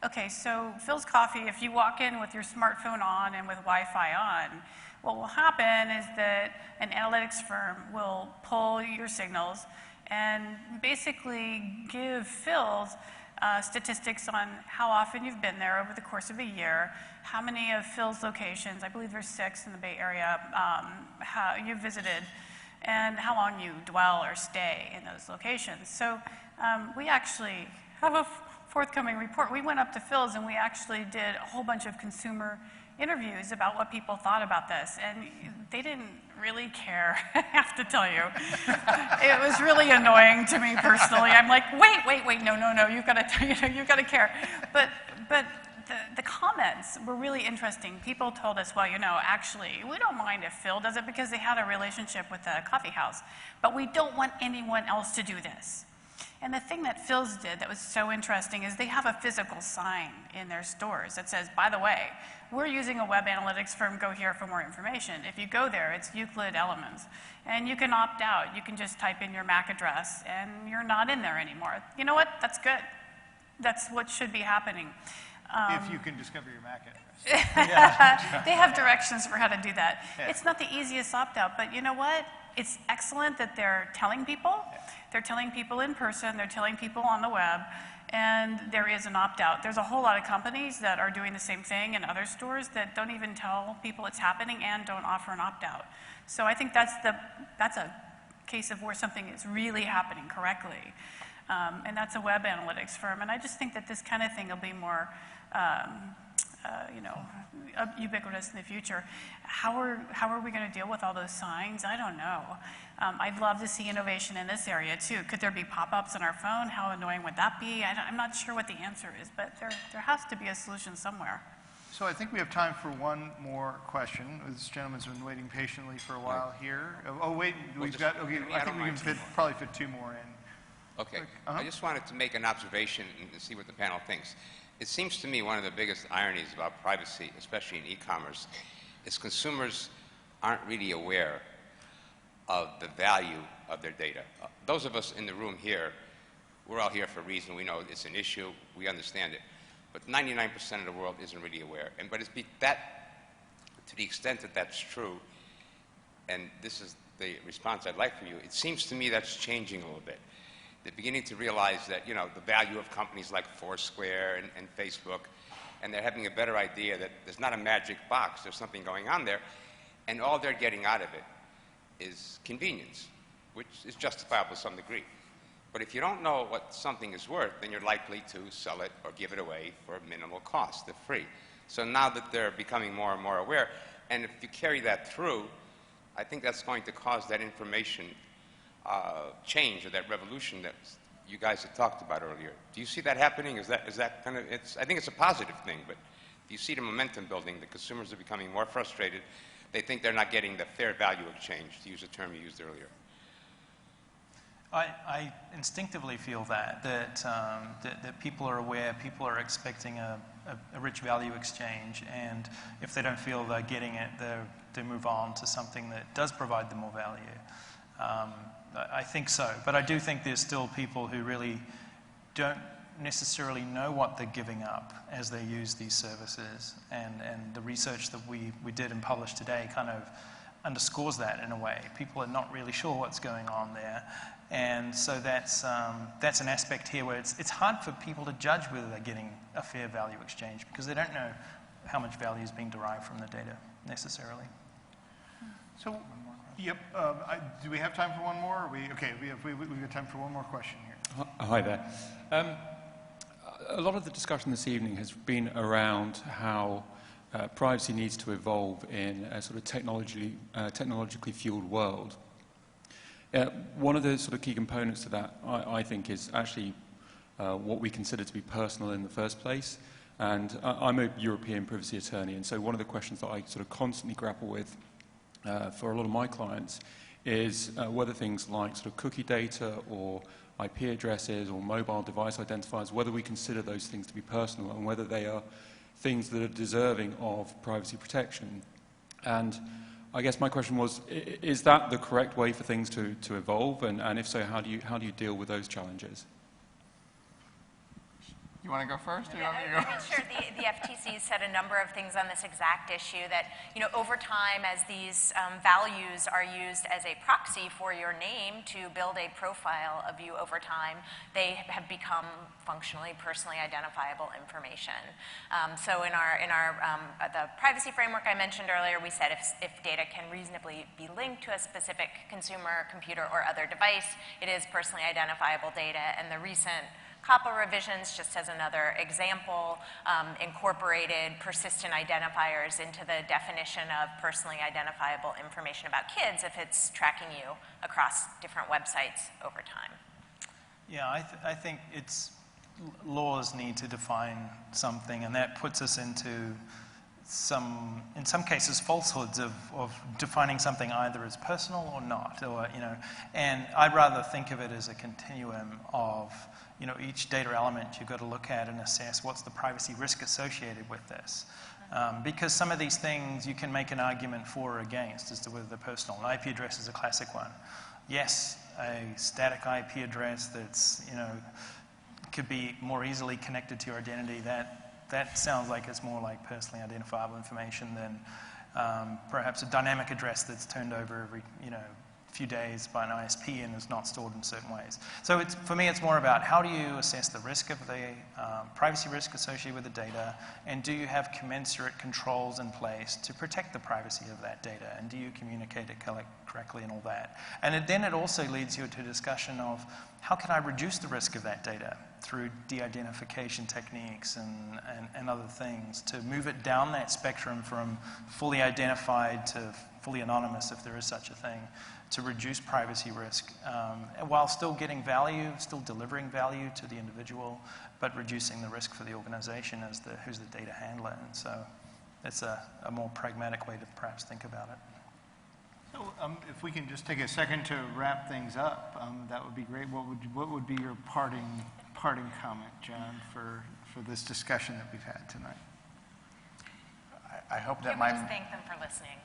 Okay, so Phil's Coffee, if you walk in with your smartphone on and with Wi-Fi on, what will happen is that an analytics firm will pull your signals and basically give Phil's statistics on how often you've been there over the course of a year, how many of Phil's locations, I believe there's 6 in the Bay Area, how you visited, and how long you dwell or stay in those locations. So we actually have a forthcoming report. We went up to Phil's and we actually did a whole bunch of consumer interviews about what people thought about this, and they didn't really care, I have to tell you. It was really annoying to me personally. I'm like, wait, no, you've got to care. But the comments were really interesting. People told us, well, actually, we don't mind if Phil does it because they had a relationship with a coffee house, but we don't want anyone else to do this. And the thing that Phil's did that was so interesting is they have a physical sign in their stores that says, by the way, we're using a web analytics firm, go here for more information. If you go there, it's Euclid Elements. And you can opt out. You can just type in your MAC address and you're not in there anymore. You know what? That's good. That's what should be happening. If you can discover your MAC address. They have directions for how to do that. Yeah. It's not the easiest opt-out, but you know what? It's excellent that they're telling people. Yeah. They're telling people in person, they're telling people on the web, and there is an opt-out. There's a whole lot of companies that are doing the same thing in other stores that don't even tell people it's happening and don't offer an opt-out. So I think that's a case of where something is really happening correctly. And that's a web analytics firm. And I just think that this kind of thing will be more ubiquitous in the future. How are we going to deal with all those signs? I don't know. I'd love to see innovation in this area too. Could there be pop-ups on our phone? How annoying would that be? I'm not sure what the answer is, but there has to be a solution somewhere. So I think we have time for one more question. This gentleman's been waiting patiently for a while here. Oh wait, we've got. Okay, I think we can probably fit 2 more in. Okay. I just wanted to make an observation and see what the panel thinks. It seems to me one of the biggest ironies about privacy, especially in e-commerce, is consumers aren't really aware of the value of their data. Those of us in the room here, we're all here for a reason. We know it's an issue. We understand it. But 99% of the world isn't really aware. But it's to the extent that that's true, and this is the response I'd like for you, it seems to me that's changing a little bit. They're beginning to realize that, the value of companies like Foursquare and Facebook, and they're having a better idea that there's not a magic box, there's something going on there, and all they're getting out of it is convenience, which is justifiable to some degree. But if you don't know what something is worth, then you're likely to sell it or give it away for minimal cost, they're free. So now that they're becoming more and more aware, and if you carry that through, I think that's going to cause that information change or that revolution that you guys had talked about earlier. Do you see that happening? Is that kind of, I think it's a positive thing, but do you see the momentum building? The consumers are becoming more frustrated. They think they're not getting the fair value exchange, to use a term you used earlier. I instinctively feel that people are aware, people are expecting a rich value exchange, and if they don't feel they're getting it, they move on to something that does provide them more value. I think so, but I do think there's still people who really don't necessarily know what they're giving up as they use these services, and the research that we did and published today kind of underscores that in a way. People are not really sure what's going on there, and so that's an aspect here where it's hard for people to judge whether they're getting a fair value exchange because they don't know how much value is being derived from the data necessarily. So, yep. Do we have time for one more? We've got time for one more question here. Hi there. A lot of the discussion this evening has been around how privacy needs to evolve in a sort of technologically fueled world. One of the sort of key components to that, I think, is actually what we consider to be personal in the first place. And I'm a European privacy attorney, and so one of the questions that I sort of constantly grapple with for a lot of my clients is whether things like sort of cookie data or IP addresses or mobile device identifiers, whether we consider those things to be personal and whether they are things that are deserving of privacy protection. And I guess my question was, is that the correct way for things to evolve? And if so, how do you deal with those challenges? You want to go first? Or you Yeah, want me to go? I mean, sure. The FTC said a number of things on this exact issue that, over time, as these values are used as a proxy for your name to build a profile of you over time, they have become functionally, personally identifiable information. So in the privacy framework I mentioned earlier, we said if data can reasonably be linked to a specific consumer, computer, or other device, it is personally identifiable data. And the recent COPPA revisions, just as another example, incorporated persistent identifiers into the definition of personally identifiable information about kids if it's tracking you across different websites over time. Yeah, I think laws need to define something, and that puts us into in some cases, falsehoods of defining something either as personal or not, and I'd rather think of it as a continuum of, each data element you've got to look at and assess what's the privacy risk associated with this. Because some of these things you can make an argument for or against as to whether they're personal. An IP address is a classic one. Yes, a static IP address that's, could be more easily connected to your identity, that sounds like it's more like personally identifiable information than perhaps a dynamic address that's turned over every few days by an ISP and is not stored in certain ways. So for me, it's more about how do you assess the risk of the privacy risk associated with the data, and do you have commensurate controls in place to protect the privacy of that data, and do you communicate it correctly and all that. And then it also leads you to a discussion of how can I reduce the risk of that data through de-identification techniques and other things to move it down that spectrum from fully identified to fully anonymous, if there is such a thing, to reduce privacy risk while still getting value, still delivering value to the individual, but reducing the risk for the organization as who's the data handler. And so it's a more pragmatic way to perhaps think about it. So if we can just take a second to wrap things up, that would be great. What would be your parting comment, John, for this discussion that we've had tonight? I hope that Can we just thank them for listening?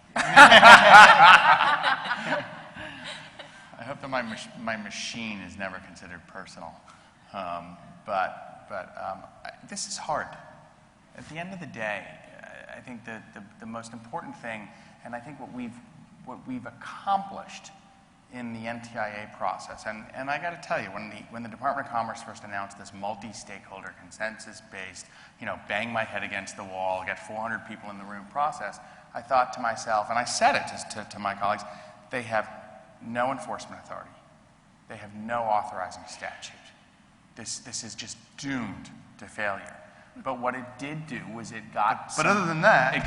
I hope that my machine is never considered personal, but this is hard. At the end of the day, I think that the most important thing, and I think what we've accomplished in the NTIA process, and I got to tell you, when the Department of Commerce first announced this multi-stakeholder consensus-based, bang my head against the wall, get 400 people in the room process, I thought to myself, and I said it to my colleagues, they have no enforcement authority. They have no authorizing statute. This is just doomed to failure. But what it did do was it got But other than that, it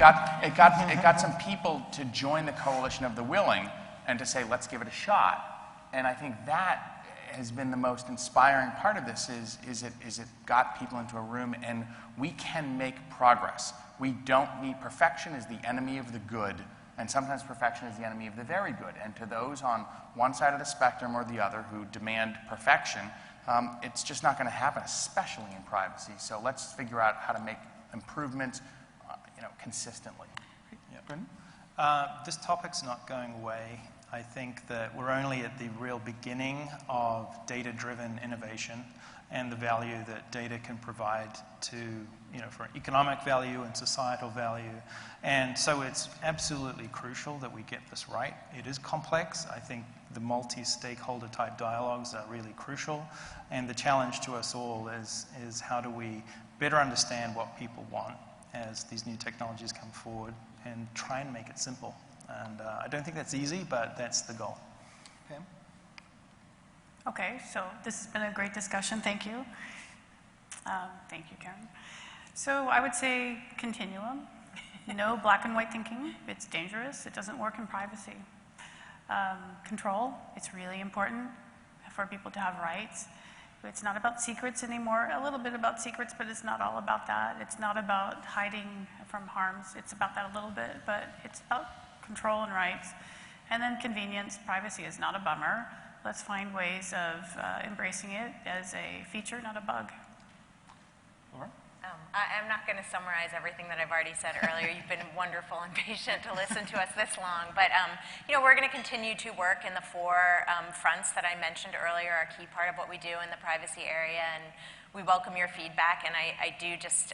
got some people to join the coalition of the willing and to say, let's give it a shot. And I think that has been the most inspiring part of this is it got people into a room, and we can make progress. We don't need perfection is the enemy of the good, and sometimes perfection is the enemy of the very good. And to those on one side of the spectrum or the other who demand perfection, it's just not going to happen, especially in privacy. So let's figure out how to make improvements, consistently. Yeah. Brendon? This topic's not going away. I think that we're only at the real beginning of data-driven innovation and the value that data can provide to, for economic value and societal value. And so it's absolutely crucial that we get this right. It is complex. I think the multi-stakeholder type dialogues are really crucial. And the challenge to us all is how do we better understand what people want as these new technologies come forward and try and make it simple. And I don't think that's easy, but that's the goal. Pam? Okay, so this has been a great discussion. Thank you. Thank you, Karen. So I would say continuum. No black and white thinking. It's dangerous. It doesn't work in privacy. Control. It's really important for people to have rights. It's not about secrets anymore. A little bit about secrets, but it's not all about that. It's not about hiding from harms. It's about that a little bit, but it's about control and rights. And then convenience. Privacy is not a bummer. Let's find ways of embracing it as a feature, not a bug. Laura? I'm not going to summarize everything that I've already said earlier. You've been wonderful and patient to listen to us this long. But, we're going to continue to work in the four fronts that I mentioned earlier, are a key part of what we do in the privacy area. And we welcome your feedback. And I do just,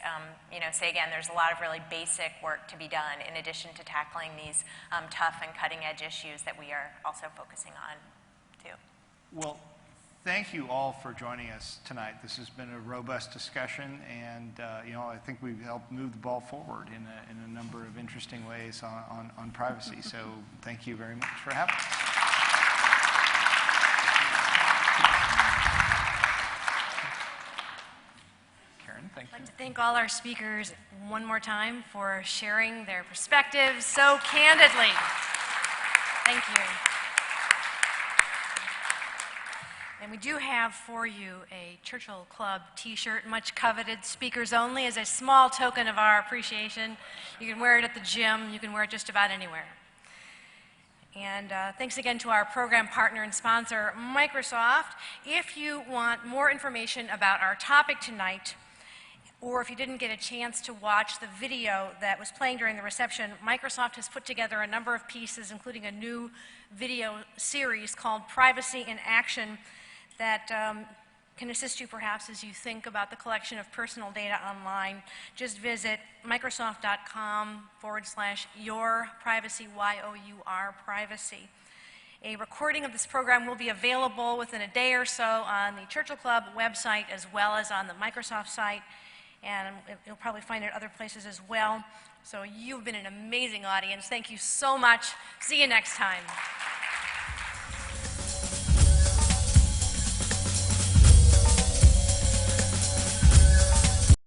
say again, there's a lot of really basic work to be done in addition to tackling these tough and cutting-edge issues that we are also focusing on, too. Well, thank you all for joining us tonight. This has been a robust discussion, and I think we've helped move the ball forward in a number of interesting ways on privacy. So thank you very much for having us. Karen, thank you. I'd like to thank all our speakers one more time for sharing their perspectives so candidly. Thank you. And we do have for you a Churchill Club t-shirt, much coveted, speakers only, as a small token of our appreciation. You can wear it at the gym. You can wear it just about anywhere. And thanks again to our program partner and sponsor, Microsoft. If you want more information about our topic tonight, or if you didn't get a chance to watch the video that was playing during the reception, Microsoft has put together a number of pieces, including a new video series called Privacy in Action, that can assist you perhaps as you think about the collection of personal data online. Just visit Microsoft.com/yourprivacy, Y-O-U-R, privacy. A recording of this program will be available within a day or so on the Churchill Club website as well as on the Microsoft site, and you'll probably find it other places as well. So you've been an amazing audience. Thank you so much. See you next time.